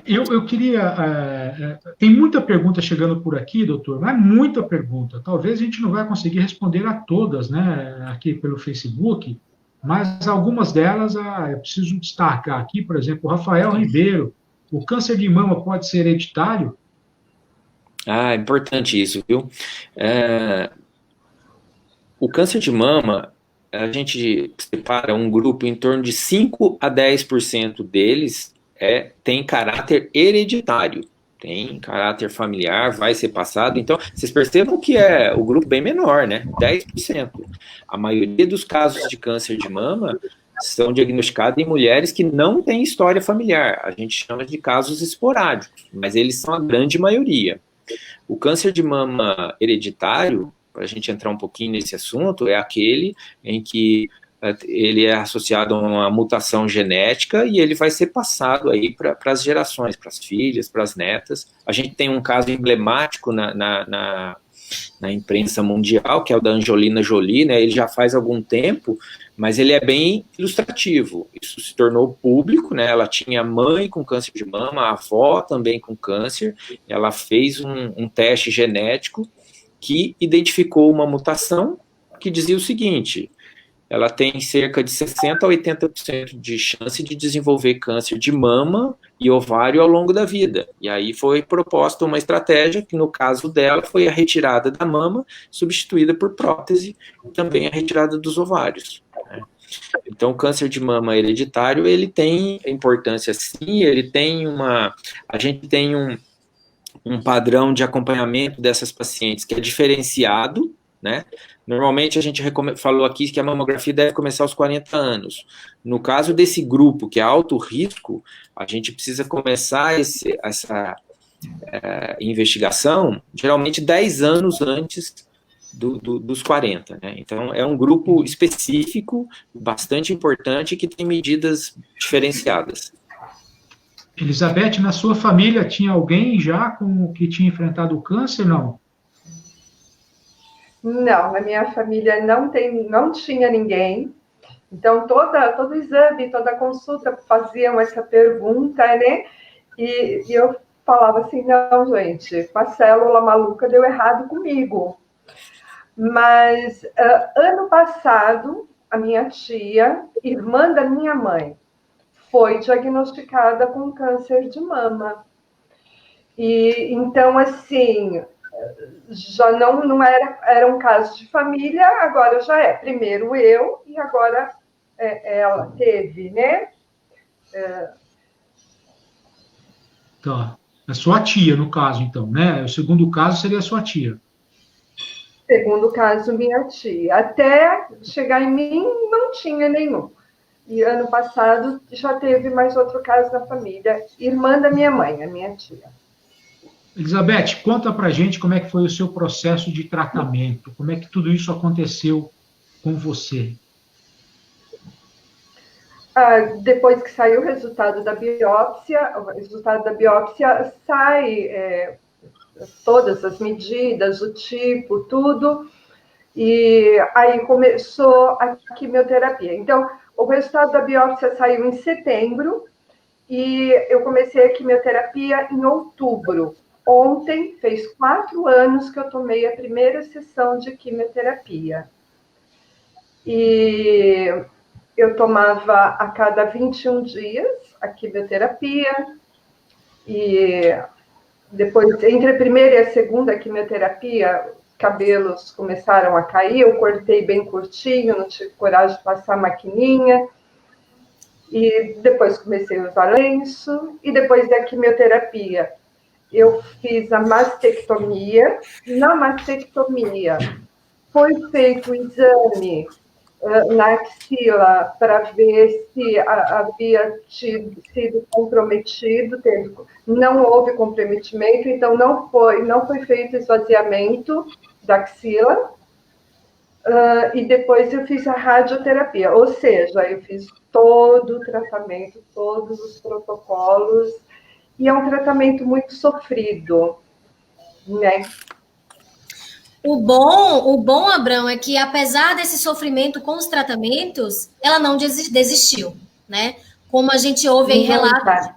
Speaker 1: Eu queria... tem muita pergunta chegando por aqui, doutor, mas muita pergunta. Talvez a gente não vai conseguir responder a todas, né, aqui pelo Facebook, mas algumas delas eu preciso destacar aqui, por exemplo, o Rafael Ribeiro. O câncer de mama pode ser hereditário?
Speaker 3: É importante isso, viu? O câncer de mama, a gente separa um grupo em torno de 5 a 10% deles tem caráter hereditário, tem caráter familiar, vai ser passado. Então, vocês percebam que é o grupo bem menor, né? 10%. A maioria dos casos de câncer de mama são diagnosticados em mulheres que não têm história familiar. A gente chama de casos esporádicos, mas eles são a grande maioria. O câncer de mama hereditário, para a gente entrar um pouquinho nesse assunto, é aquele em que ele é associado a uma mutação genética e ele vai ser passado aí para as gerações, para as filhas, para as netas. A gente tem um caso emblemático na imprensa mundial, que é o da Angelina Jolie, né? Ele já faz algum tempo, mas ele é bem ilustrativo. Isso se tornou público, né? Ela tinha mãe com câncer de mama, a avó também com câncer. Ela fez um teste genético que identificou uma mutação que dizia o seguinte: ela tem cerca de 60% a 80% de chance de desenvolver câncer de mama e ovário ao longo da vida. E aí foi proposta uma estratégia que, no caso dela, foi a retirada da mama, substituída por prótese, e também a retirada dos ovários, né? Então, o câncer de mama hereditário, ele tem importância sim, ele tem a gente tem um padrão de acompanhamento dessas pacientes que é diferenciado, né? Normalmente a gente falou aqui que a mamografia deve começar aos 40 anos. No caso desse grupo, que é alto risco, a gente precisa começar essa investigação, geralmente 10 anos antes dos 40, né? Então, é um grupo específico, bastante importante, que tem medidas diferenciadas.
Speaker 1: Elizabeth, na sua família tinha alguém já que tinha enfrentado o câncer, não?
Speaker 4: Não, na minha família não tinha ninguém. Então, todo exame, toda consulta faziam essa pergunta, né? E eu falava assim, não, gente, a célula maluca deu errado comigo. Mas, ano passado, a minha tia, irmã da minha mãe, foi diagnosticada com câncer de mama. E, então, assim, já não era um caso de família, agora já é. Primeiro eu, e agora ela teve, né?
Speaker 1: Tá. A sua tia, no caso, então, né? O segundo caso seria a sua tia.
Speaker 4: Segundo caso, minha tia. Até chegar em mim, não tinha nenhum. E ano passado já teve mais outro caso na família. Irmã da minha mãe, a minha tia.
Speaker 1: Elizabeth, conta pra gente como é que foi o seu processo de tratamento, como é que tudo isso aconteceu com você.
Speaker 4: Depois que saiu o resultado da biópsia, sai todas as medidas, o tipo, tudo, e aí começou a quimioterapia. Então, o resultado da biópsia saiu em setembro, e eu comecei a quimioterapia em outubro. Ontem, fez 4 anos que eu tomei a primeira sessão de quimioterapia. E eu tomava a cada 21 dias a quimioterapia. E depois, entre a primeira e a segunda quimioterapia, cabelos começaram a cair. Eu cortei bem curtinho, não tive coragem de passar a maquininha. E depois comecei a usar lenço. E depois da quimioterapia, eu fiz a mastectomia. Na mastectomia, foi feito o exame na axila para ver se havia sido comprometido. Não houve comprometimento, então não foi feito esvaziamento da axila. E depois eu fiz a radioterapia, ou seja, eu fiz todo o tratamento, todos os protocolos, e é um tratamento muito sofrido, né?
Speaker 2: O bom, Abrão, é que apesar desse sofrimento com os tratamentos, ela não desistiu, né? Como a gente ouve em relatos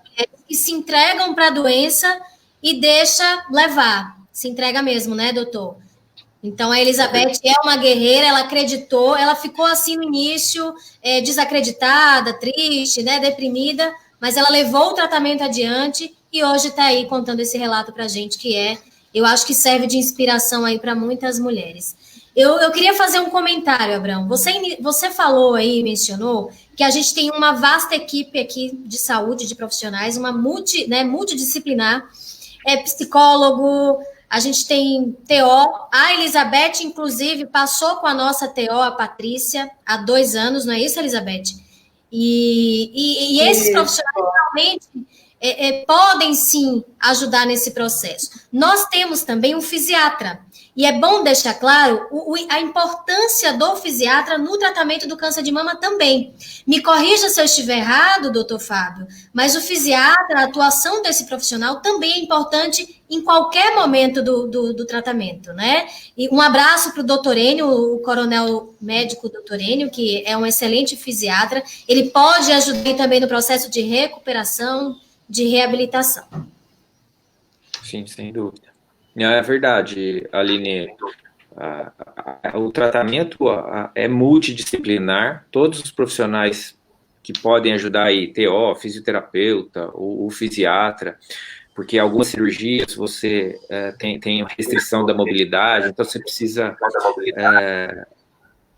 Speaker 2: que se entregam para a doença e deixa levar. Se entrega mesmo, né, doutor? Então, a Elizabeth é uma guerreira, ela acreditou, ela ficou assim no início, desacreditada, triste, né, deprimida, mas ela levou o tratamento adiante e hoje está aí contando esse relato para a gente, eu acho que serve de inspiração aí para muitas mulheres. Eu queria fazer um comentário, Abrão. Você falou aí, mencionou, que a gente tem uma vasta equipe aqui de saúde, de profissionais, uma multidisciplinar, psicólogo, a gente tem TO, a Elizabeth, inclusive, passou com a nossa TO, a Patrícia, há 2 anos, não é isso, Elizabeth? E esses profissionais realmente podem sim ajudar nesse processo. Nós temos também um fisiatra, e é bom deixar claro a importância do fisiatra no tratamento do câncer de mama também. Me corrija se eu estiver errado, doutor Fábio, mas o fisiatra, a atuação desse profissional também é importante em qualquer momento do tratamento, né? E um abraço para o doutor Enio, o coronel médico doutor Enio, que é um excelente fisiatra. Ele pode ajudar também no processo de recuperação, de reabilitação.
Speaker 3: Sim, sem dúvida. É verdade, Aline. O tratamento é multidisciplinar. Todos os profissionais que podem ajudar aí, TO, fisioterapeuta, o fisiatra, porque algumas cirurgias você tem restrição da mobilidade, então você precisa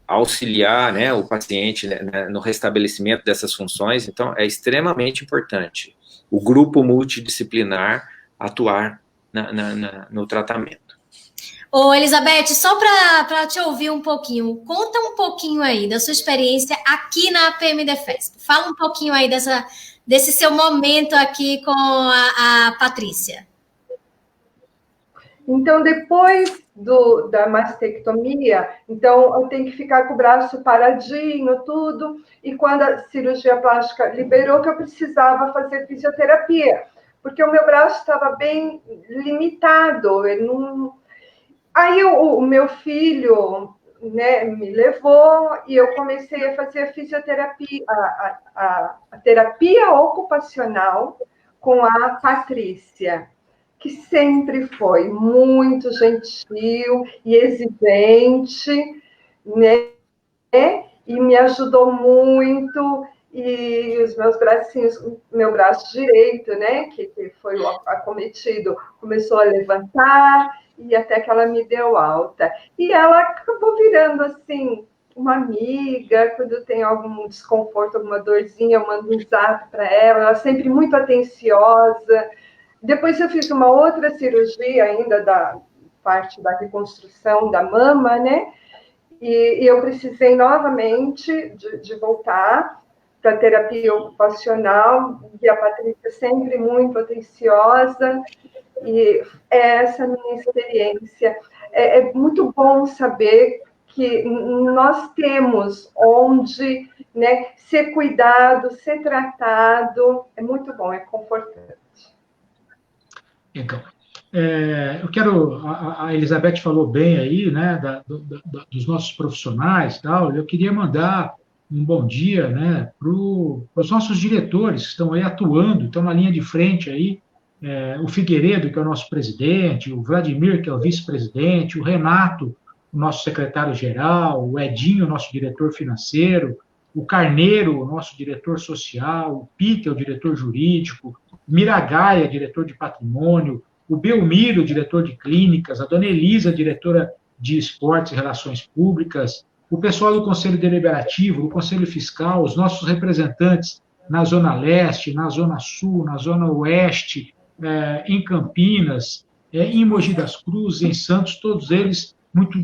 Speaker 3: auxiliar, né, o paciente, né, no restabelecimento dessas funções. Então, é extremamente importante o grupo multidisciplinar atuar no tratamento.
Speaker 2: Ô, Elizabeth, só para te ouvir um pouquinho, conta um pouquinho aí da sua experiência aqui na APMDFESP. Fala um pouquinho aí desse seu momento aqui com a Patrícia.
Speaker 4: Então, depois da mastectomia, então eu tenho que ficar com o braço paradinho, tudo, e quando a cirurgia plástica liberou que eu precisava fazer fisioterapia, porque o meu braço estava bem limitado, ele não... Aí o meu filho, né, me levou e eu comecei a fazer a fisioterapia, a terapia ocupacional com a Patrícia, que sempre foi muito gentil e exigente, né? E me ajudou muito. E os meus bracinhos, meu braço direito, né, que foi acometido, começou a levantar, e até que ela me deu alta. E ela acabou virando, assim, uma amiga. Quando tem algum desconforto, alguma dorzinha, eu mando um zap para ela. Ela é sempre muito atenciosa. Depois eu fiz uma outra cirurgia ainda da parte da reconstrução da mama, né? E eu precisei novamente de voltar para a terapia ocupacional, e a Patrícia sempre muito atenciosa, e essa é a minha experiência. É muito bom saber que nós temos onde, né, ser cuidado, ser tratado, é muito bom, é confortante.
Speaker 1: Então, eu quero, a Elizabeth falou bem aí, né, dos nossos profissionais e tal. Eu queria mandar um bom dia, né, para os nossos diretores que estão aí atuando, estão na linha de frente aí, o Figueiredo, que é o nosso presidente, o Vladimir, que é o vice-presidente, o Renato, o nosso secretário-geral, o Edinho, nosso diretor financeiro, o Carneiro, o nosso diretor social, o Peter, o diretor jurídico, Miragaia, diretor de patrimônio, o Belmiro, diretor de clínicas, a dona Elisa, diretora de esportes e relações públicas, o pessoal do Conselho Deliberativo, do Conselho Fiscal, os nossos representantes na Zona Leste, na Zona Sul, na Zona Oeste, em Campinas, em Mogi das Cruzes, em Santos, todos eles muito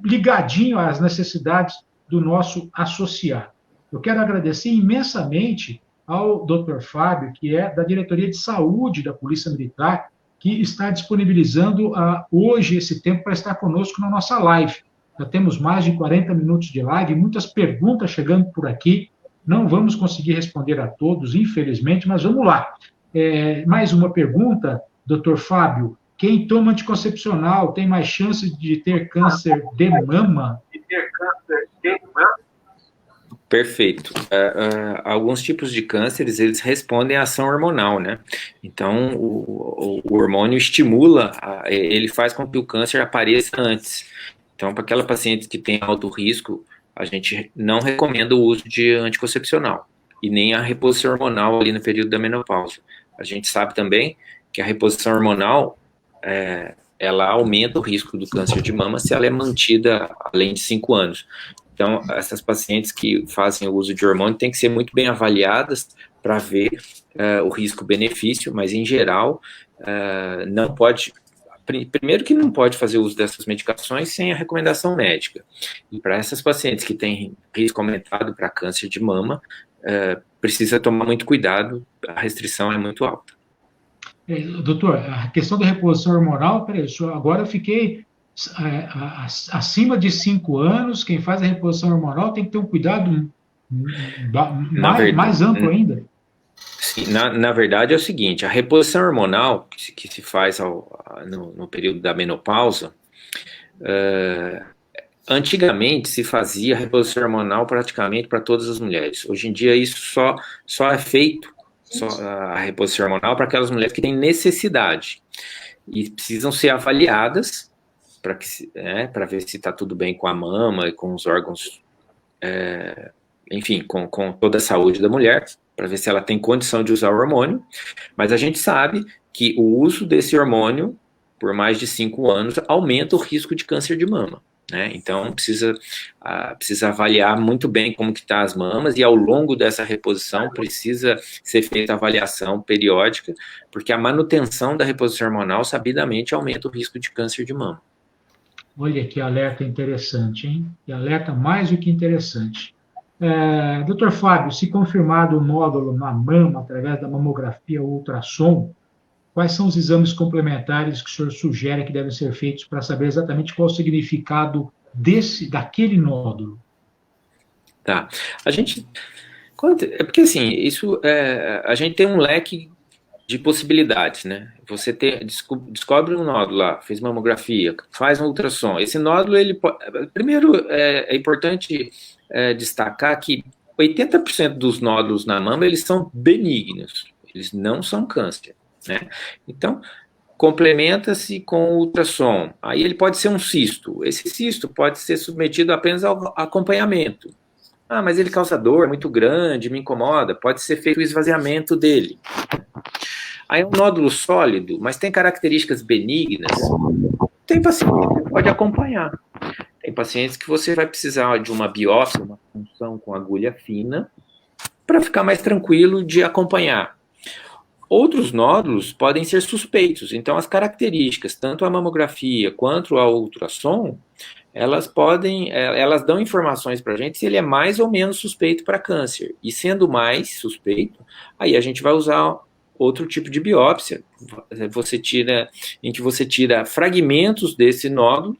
Speaker 1: ligadinhos às necessidades do nosso associado. Eu quero agradecer imensamente ao Dr. Fábio, que é da Diretoria de Saúde da Polícia Militar, que está disponibilizando hoje esse tempo para estar conosco na nossa live. Já temos mais de 40 minutos de live, muitas perguntas chegando por aqui. Não vamos conseguir responder a todos, infelizmente, mas vamos lá. Mais uma pergunta, Dr. Fábio. Quem toma anticoncepcional tem mais chance de ter câncer de mama?
Speaker 3: Perfeito. Alguns tipos de cânceres, eles respondem à ação hormonal, né? Então, o hormônio estimula, ele faz com que o câncer apareça antes. Então, para aquela paciente que tem alto risco, a gente não recomenda o uso de anticoncepcional e nem a reposição hormonal ali no período da menopausa. A gente sabe também que a reposição hormonal, ela aumenta o risco do câncer de mama se ela é mantida além de 5 anos. Então, essas pacientes que fazem o uso de hormônio têm que ser muito bem avaliadas para ver o risco-benefício, mas, em geral, não pode... Primeiro que não pode fazer uso dessas medicações sem a recomendação médica. E para essas pacientes que têm risco aumentado para câncer de mama, precisa tomar muito cuidado, a restrição é muito alta.
Speaker 1: Doutor, a questão da reposição hormonal, peraí, agora eu fiquei acima de 5 anos, quem faz a reposição hormonal tem que ter um cuidado mais amplo ainda.
Speaker 3: Sim, na verdade é o seguinte, a reposição hormonal que se faz no período da menopausa, antigamente se fazia reposição hormonal praticamente para todas as mulheres. Hoje em dia isso só é feito, a reposição hormonal, para aquelas mulheres que têm necessidade e precisam ser avaliadas para ver se está tudo bem com a mama e com os órgãos, enfim, com toda a saúde da mulher, para ver se ela tem condição de usar o hormônio. Mas a gente sabe que o uso desse hormônio por mais de 5 anos aumenta o risco de câncer de mama, né? Então precisa avaliar muito bem como que tá as mamas, e ao longo dessa reposição precisa ser feita avaliação periódica, porque a manutenção da reposição hormonal sabidamente aumenta o risco de câncer de mama.
Speaker 1: Olha que alerta interessante, hein? Que alerta mais do que interessante. Dr. Fábio, se confirmado o nódulo na mama através da mamografia ou ultrassom, quais são os exames complementares que o senhor sugere que devem ser feitos para saber exatamente qual o significado daquele nódulo?
Speaker 3: Tá. É porque assim, a gente tem um leque de possibilidades, né? Você descobre um nódulo lá, fez mamografia, faz um ultrassom. Esse nódulo, primeiro, é importante destacar que 80% dos nódulos na mama, eles são benignos, eles não são câncer, né? Então, complementa-se com o ultrassom. Aí ele pode ser um cisto. Esse cisto pode ser submetido apenas ao acompanhamento. Mas ele causa dor, é muito grande, me incomoda. Pode ser feito o esvaziamento dele. Aí é um nódulo sólido, mas tem características benignas. Tem paciente que pode acompanhar. Tem pacientes que você vai precisar de uma biópsia, uma punção com agulha fina, para ficar mais tranquilo de acompanhar. Outros nódulos podem ser suspeitos. Então, as características, tanto a mamografia quanto a ultrassom, elas dão informações para a gente se ele é mais ou menos suspeito para câncer. E sendo mais suspeito, aí a gente vai usar outro tipo de biópsia, em que você tira fragmentos desse nódulo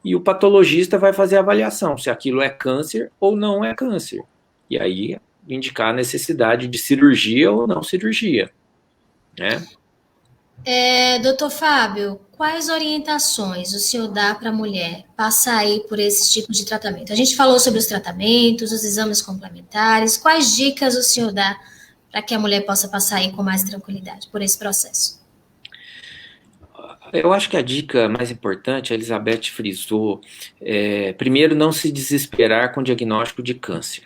Speaker 3: e o patologista vai fazer a avaliação se aquilo é câncer ou não é câncer. E aí indicar a necessidade de cirurgia ou não cirurgia, né?
Speaker 2: Doutor Fábio, quais orientações o senhor dá para a mulher passar aí por esse tipo de tratamento? A gente falou sobre os tratamentos, os exames complementares. Quais dicas o senhor dá para que a mulher possa passar aí com mais tranquilidade por esse processo?
Speaker 3: Eu acho que a dica mais importante, a Elizabeth frisou, primeiro, não se desesperar com o diagnóstico de câncer,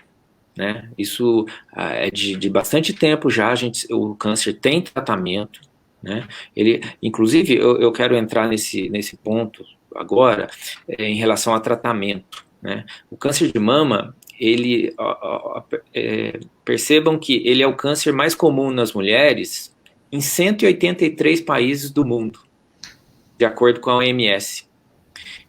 Speaker 3: né? Isso é de bastante tempo já, o câncer tem tratamento, né? Inclusive, eu quero entrar nesse ponto agora, em relação a tratamento, né? O câncer de mama, percebam que ele é o câncer mais comum nas mulheres em 183 países do mundo, de acordo com a OMS.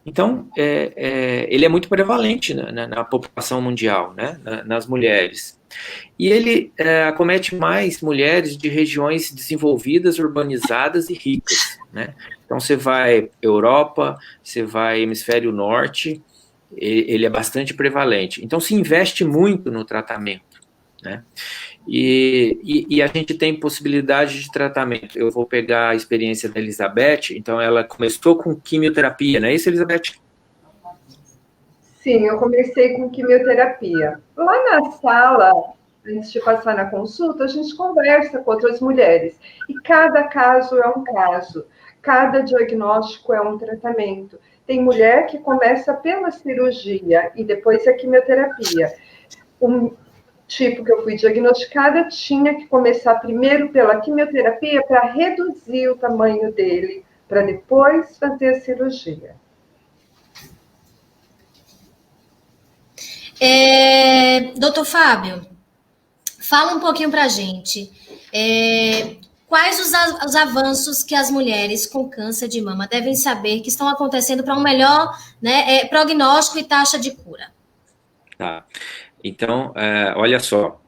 Speaker 3: Então, ele é muito prevalente na população mundial, né, nas mulheres. E ele acomete mais mulheres de regiões desenvolvidas, urbanizadas e ricas, né? Então, você vai Europa, você vai Hemisfério Norte, ele é bastante prevalente. Então, se investe muito no tratamento, né? E a gente tem possibilidade de tratamento. Eu vou pegar a experiência da Elizabeth. Então, ela começou com quimioterapia, não é isso, Elizabeth?
Speaker 4: Sim, eu comecei com quimioterapia. Lá na sala, antes de passar na consulta, a gente conversa com outras mulheres. E cada caso é um caso. Cada diagnóstico é um tratamento. Tem mulher que começa pela cirurgia e depois a quimioterapia. O tipo que eu fui diagnosticada tinha que começar primeiro pela quimioterapia para reduzir o tamanho dele, para depois fazer a cirurgia.
Speaker 2: Doutor Fábio, fala um pouquinho para a gente. Quais os avanços que as mulheres com câncer de mama devem saber que estão acontecendo para um melhor, né, prognóstico e taxa de cura?
Speaker 3: Tá. Então, olha só,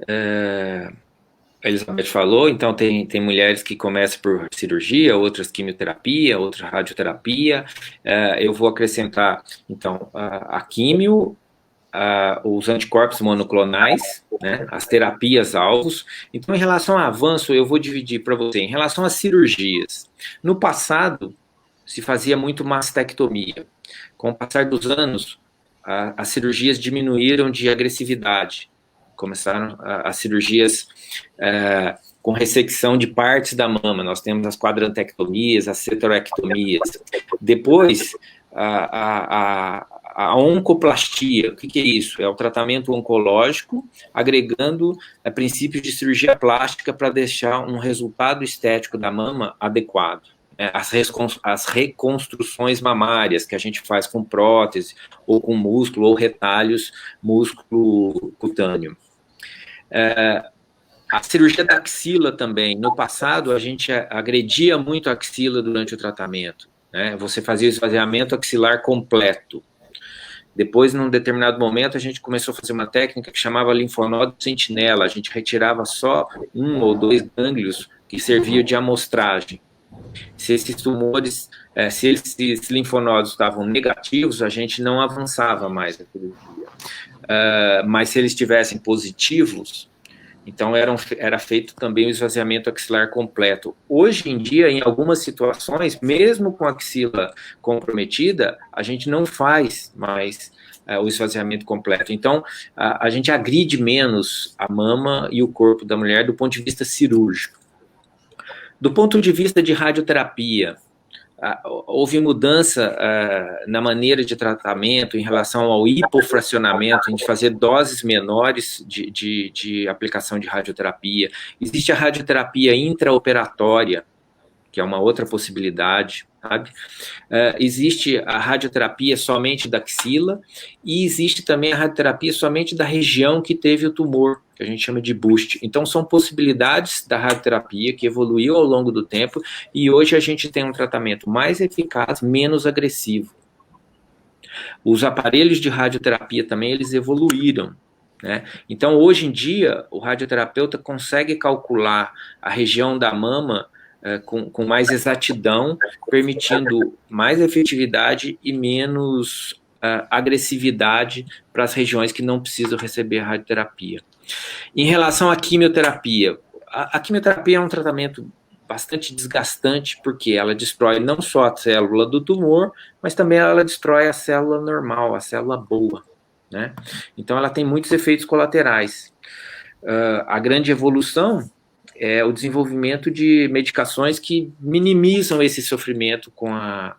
Speaker 3: a Elizabeth falou, então tem mulheres que começam por cirurgia, outras quimioterapia, outras radioterapia. Eu vou acrescentar, então, a químio, os anticorpos monoclonais, né, as terapias-alvos. Então, em relação ao avanço, eu vou dividir para você. Em relação às cirurgias, no passado, se fazia muito mastectomia. Com o passar dos anos, as cirurgias diminuíram de agressividade. Começaram as cirurgias com ressecção de partes da mama. Nós temos as quadrantectomias, as cetorectomias. Depois, a oncoplastia, o que é isso? É o tratamento oncológico agregando princípios de cirurgia plástica para deixar um resultado estético da mama adequado. As reconstruções mamárias que a gente faz com prótese, ou com músculo, ou retalhos músculo cutâneo. A cirurgia da axila também. No passado, a gente agredia muito a axila durante o tratamento, né? Você fazia o esvaziamento axilar completo. Depois, num determinado momento, a gente começou a fazer uma técnica que chamava linfonodo sentinela. A gente retirava só 1 ou 2 gânglios que serviam de amostragem. Se esses tumores, se esses linfonodos estavam negativos, a gente não avançava mais a cirurgia. Mas se eles estivessem positivos, então era feito também o esvaziamento axilar completo. Hoje em dia, em algumas situações, mesmo com a axila comprometida, a gente não faz mais o esvaziamento completo. Então, a gente agride menos a mama e o corpo da mulher do ponto de vista cirúrgico. Do ponto de vista de radioterapia, houve mudança na maneira de tratamento em relação ao hipofracionamento, a gente fazer doses menores de aplicação de radioterapia. Existe a radioterapia intraoperatória, que é uma outra possibilidade, sabe? Existe a radioterapia somente da axila e existe também a radioterapia somente da região que teve o tumor, que a gente chama de boost. Então, são possibilidades da radioterapia que evoluiu ao longo do tempo e hoje a gente tem um tratamento mais eficaz, menos agressivo. Os aparelhos de radioterapia também, eles evoluíram, né? Então, hoje em dia, o radioterapeuta consegue calcular a região da mama com mais exatidão, permitindo mais efetividade e menos agressividade para as regiões que não precisam receber radioterapia. Em relação à quimioterapia, a quimioterapia é um tratamento bastante desgastante, porque ela destrói não só a célula do tumor, mas também ela destrói a célula normal, a célula boa, né? Então ela tem muitos efeitos colaterais. A grande evolução é o desenvolvimento de medicações que minimizam esse sofrimento com a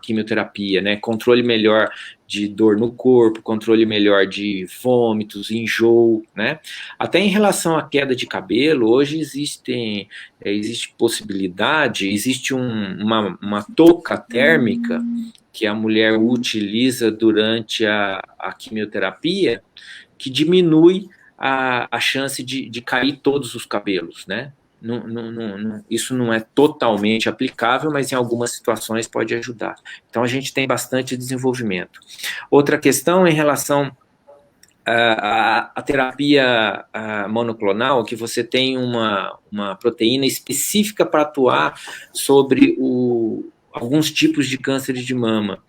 Speaker 3: quimioterapia, né? Controle melhor de dor no corpo, controle melhor de vômitos, enjoo, né? Até em relação à queda de cabelo, hoje existe possibilidade, existe uma touca térmica que a mulher utiliza durante a quimioterapia, que diminui a chance de cair todos os cabelos, né? Isso não é totalmente aplicável, mas em algumas situações pode ajudar. Então, a gente tem bastante desenvolvimento. Outra questão em relação à terapia monoclonal, que você tem uma proteína específica para atuar sobre alguns tipos de cânceres de mama.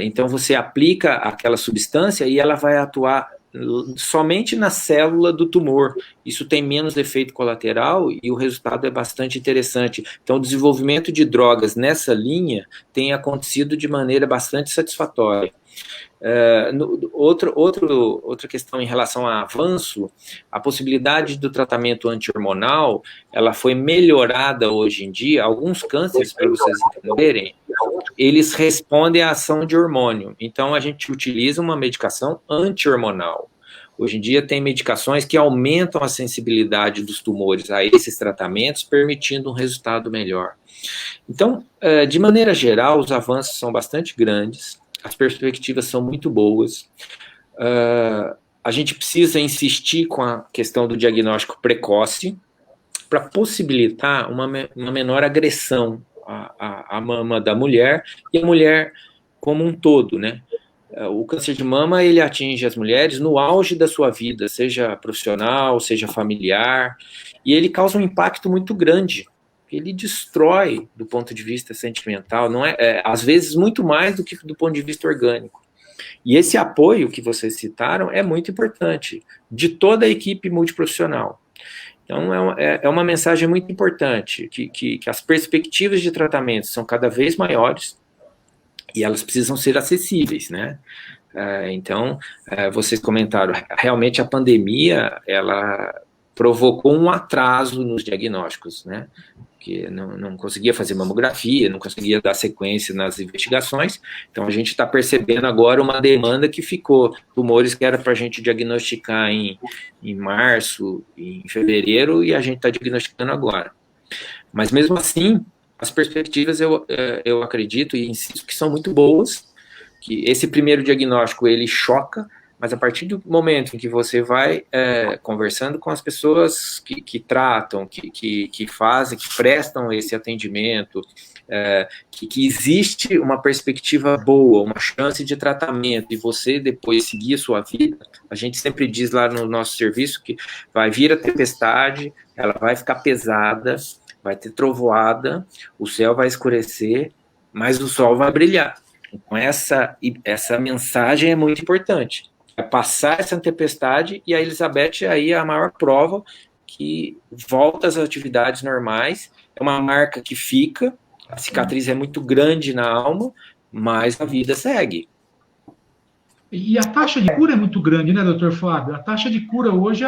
Speaker 3: Então, você aplica aquela substância e ela vai atuar somente na célula do tumor. Isso tem menos efeito colateral e o resultado é bastante interessante. Então, o desenvolvimento de drogas nessa linha tem acontecido de maneira bastante satisfatória. Outra questão em relação a avanço, a possibilidade do tratamento anti-hormonal, ela foi melhorada hoje em dia. Alguns cânceres, para vocês entenderem, eles respondem à ação de hormônio. Então, a gente utiliza uma medicação anti-hormonal. Hoje em dia, tem medicações que aumentam a sensibilidade dos tumores a esses tratamentos, permitindo um resultado melhor. Então, de maneira geral, os avanços são bastante grandes, as perspectivas são muito boas. A gente precisa insistir com a questão do diagnóstico precoce para possibilitar uma menor agressão à mama da mulher e a mulher como um todo, né? o câncer de mama, ele atinge as mulheres no auge da sua vida, seja profissional, seja familiar, e ele causa um impacto muito grande. Ele destrói do ponto de vista sentimental, não às vezes muito mais do que do ponto de vista orgânico. E esse apoio que vocês citaram é muito importante, de toda a equipe multiprofissional. Então, é uma mensagem muito importante, que as perspectivas de tratamento são cada vez maiores e elas precisam ser acessíveis, né? Então, vocês comentaram, realmente a pandemia, ela provocou um atraso nos diagnósticos, né? Que não conseguia fazer mamografia, não conseguia dar sequência nas investigações, então a gente está percebendo agora uma demanda que ficou, tumores que era para a gente diagnosticar em março, em fevereiro, e a gente está diagnosticando agora. Mas mesmo assim, as perspectivas eu acredito e insisto que são muito boas, que esse primeiro diagnóstico ele choca, mas a partir do momento em que você vai conversando com as pessoas que tratam, que fazem, que prestam esse atendimento, que existe uma perspectiva boa, uma chance de tratamento, e você depois seguir a sua vida, a gente sempre diz lá no nosso serviço que vai vir a tempestade, ela vai ficar pesada, vai ter trovoada, o céu vai escurecer, mas o sol vai brilhar. Então, essa mensagem é muito importante. É passar essa tempestade, e a Elizabeth aí é a maior prova que volta às atividades normais, é uma marca que fica, a cicatriz é muito grande na alma, mas a vida segue.
Speaker 1: E a taxa de cura é muito grande, né, doutor Fábio? A taxa de cura hoje,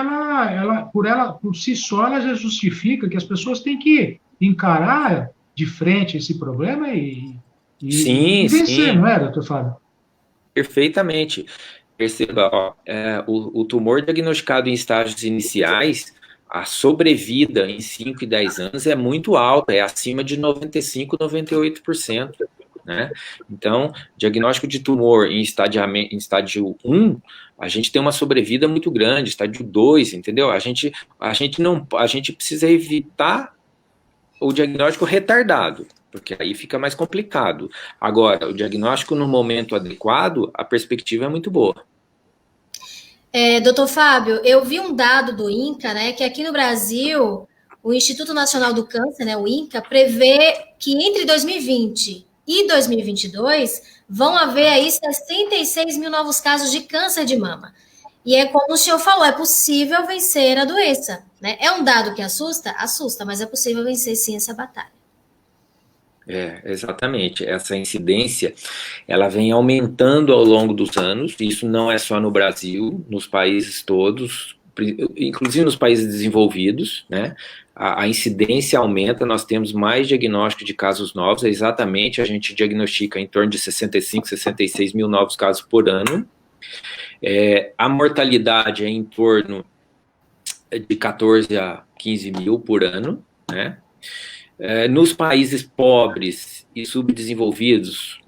Speaker 1: por si só, ela já justifica que as pessoas têm que encarar de frente esse problema e vencer,
Speaker 3: sim.
Speaker 1: Não é, doutor Fábio?
Speaker 3: Perfeitamente. Perceba, o tumor diagnosticado em estágios iniciais, a sobrevida em 5 e 10 anos é muito alta, é acima de 95%, 98%. Né? Então, diagnóstico de tumor em estádio 1, a gente tem uma sobrevida muito grande, estádio 2, entendeu? A gente precisa evitar o diagnóstico retardado, porque aí fica mais complicado. Agora, o diagnóstico no momento adequado, a perspectiva é muito boa.
Speaker 2: Doutor Fábio, eu vi um dado do INCA, né, que aqui no Brasil, o Instituto Nacional do Câncer, né, o INCA, prevê que entre 2020 e 2022 vão haver aí 66 mil novos casos de câncer de mama. E é como o senhor falou, é possível vencer a doença, né? É um dado que assusta? Assusta, mas é possível vencer sim essa batalha.
Speaker 3: Exatamente. Essa incidência, ela vem aumentando ao longo dos anos, isso não é só no Brasil, nos países todos, inclusive nos países desenvolvidos, né? A incidência aumenta, nós temos mais diagnóstico de casos novos, exatamente, a gente diagnostica em torno de 65, 66 mil novos casos por ano. A mortalidade é em torno de 14 a 15 mil por ano, né? Nos países pobres e subdesenvolvidos,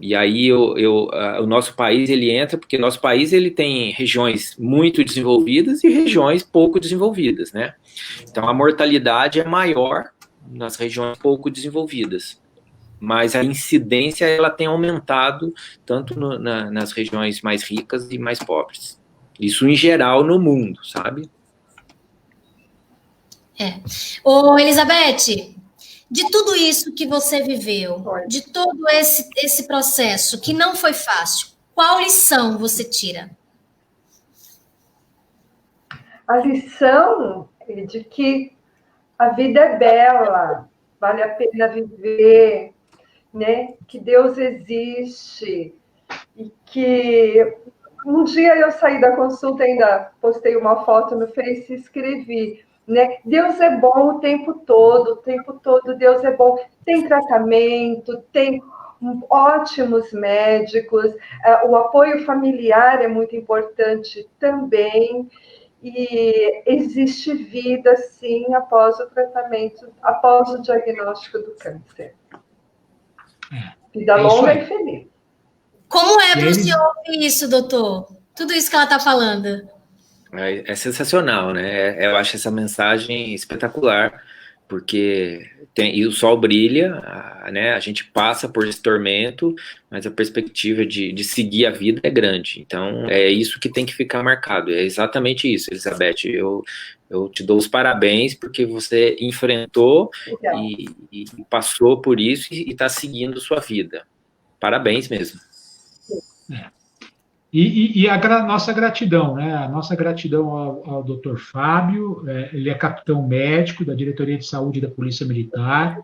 Speaker 3: e aí o nosso país ele entra, porque nosso país ele tem regiões muito desenvolvidas e regiões pouco desenvolvidas, né? Então a mortalidade é maior nas regiões pouco desenvolvidas, mas a incidência ela tem aumentado tanto nas regiões mais ricas e mais pobres. Isso em geral no mundo, sabe?
Speaker 2: Ô, Elizabeth, de tudo isso que você viveu, de todo esse processo que não foi fácil, qual lição você tira?
Speaker 4: A lição é de que a vida é bela, vale a pena viver, né? Que Deus existe e que um dia eu saí da consulta, ainda postei uma foto no Face e escrevi, né? Deus é bom o tempo todo Deus é bom. Tem tratamento, tem ótimos médicos, o apoio familiar é muito importante também, e existe vida, sim, após o tratamento, após o diagnóstico do câncer. Vida longa e feliz.
Speaker 2: Como é para o senhor ouvir isso, doutor? Tudo isso que ela está falando.
Speaker 3: É sensacional, né? Eu acho essa mensagem espetacular, porque e o sol brilha, né, a gente passa por esse tormento, mas a perspectiva de seguir a vida é grande. Então, é isso que tem que ficar marcado. É exatamente isso, Elizabeth. Eu te dou os parabéns porque você enfrentou e passou por isso e está seguindo sua vida. Parabéns mesmo.
Speaker 1: E nossa gratidão, né? A nossa gratidão ao Dr. Fábio, ele é capitão médico da Diretoria de Saúde da Polícia Militar.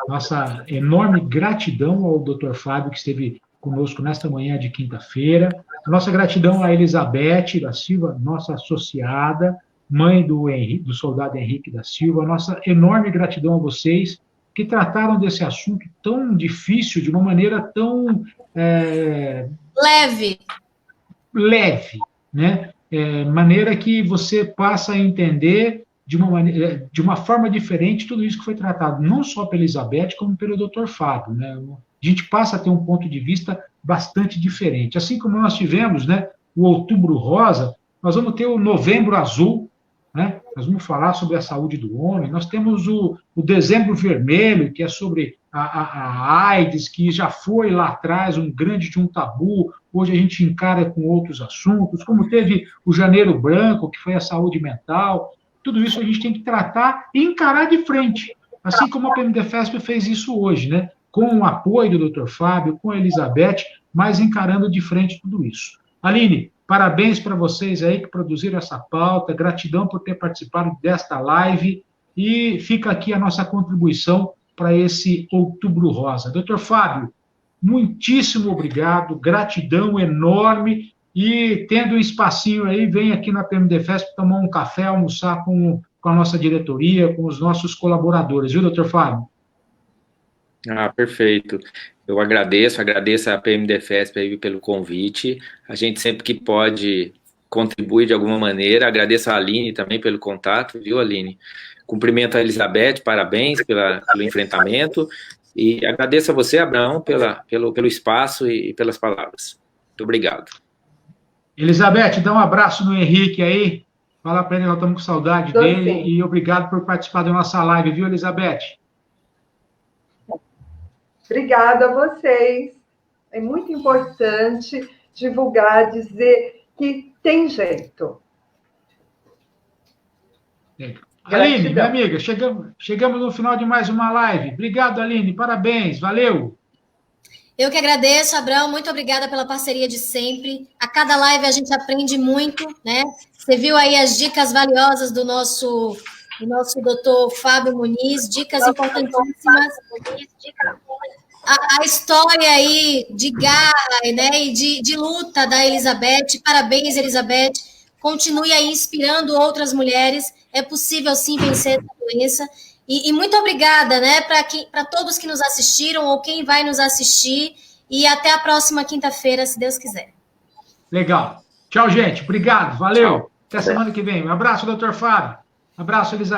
Speaker 1: Nossa enorme gratidão ao Dr. Fábio, que esteve conosco nesta manhã de quinta-feira. A nossa gratidão à Elizabeth da Silva, nossa associada, mãe do soldado Henrique da Silva. Nossa enorme gratidão a vocês que trataram desse assunto tão difícil de uma maneira tão leve, né? Maneira que você passa a entender de uma forma diferente tudo isso que foi tratado, não só pela Elizabeth, como pelo Dr. Fábio, né? A gente passa a ter um ponto de vista bastante diferente. Assim como nós tivemos, né, o Outubro Rosa, nós vamos ter o Novembro Azul, né? Nós vamos falar sobre a saúde do homem. Nós temos o Dezembro Vermelho, que é sobre a AIDS, que já foi lá atrás um grande tabu, hoje a gente encara com outros assuntos, como teve o Janeiro Branco, que foi a saúde mental. Tudo isso a gente tem que tratar e encarar de frente, assim como a PMDFESP fez isso hoje, né? Com o apoio do Dr. Fábio, com a Elizabeth, mas encarando de frente tudo isso. Aline, parabéns para vocês aí que produziram essa pauta, gratidão por ter participado desta live, e fica aqui a nossa contribuição para esse Outubro Rosa. Dr. Fábio, muitíssimo obrigado, gratidão enorme, e tendo um espacinho aí, vem aqui na PMDFESP tomar um café, almoçar com a nossa diretoria, com os nossos colaboradores, viu, Dr. Fábio?
Speaker 3: Perfeito. Eu agradeço a PMDFESP aí pelo convite. A gente sempre que pode contribui de alguma maneira. Agradeço a Aline também pelo contato, viu, Aline? Cumprimento a Elizabeth, parabéns pelo enfrentamento. E agradeço a você, Abraão, pelo espaço e pelas palavras. Muito obrigado.
Speaker 1: Elizabeth, dá um abraço no Henrique aí. Fala para ele, nós estamos com saudade dele. E obrigado por participar da nossa live, viu, Elizabeth?
Speaker 4: Obrigada a vocês. É muito importante divulgar, dizer que tem jeito.
Speaker 1: Aline, minha amiga, chegamos no final de mais uma live. Obrigado, Aline, parabéns, valeu.
Speaker 2: Eu que agradeço, Abraão, muito obrigada pela parceria de sempre. A cada live a gente aprende muito, né? Você viu aí as dicas valiosas do nosso doutor Fábio Muniz, dicas importantíssimas. A história aí de garra, né, e de luta da Elizabeth. Parabéns, Elizabeth. Continue aí inspirando outras mulheres. É possível, sim, vencer essa doença. E muito obrigada, né, para todos que nos assistiram ou quem vai nos assistir. E até a próxima quinta-feira, se Deus quiser.
Speaker 1: Legal. Tchau, gente. Obrigado. Valeu.
Speaker 3: Tchau.
Speaker 1: Até semana que vem. Um abraço, doutor Fábio. Um abraço, Elizabeth.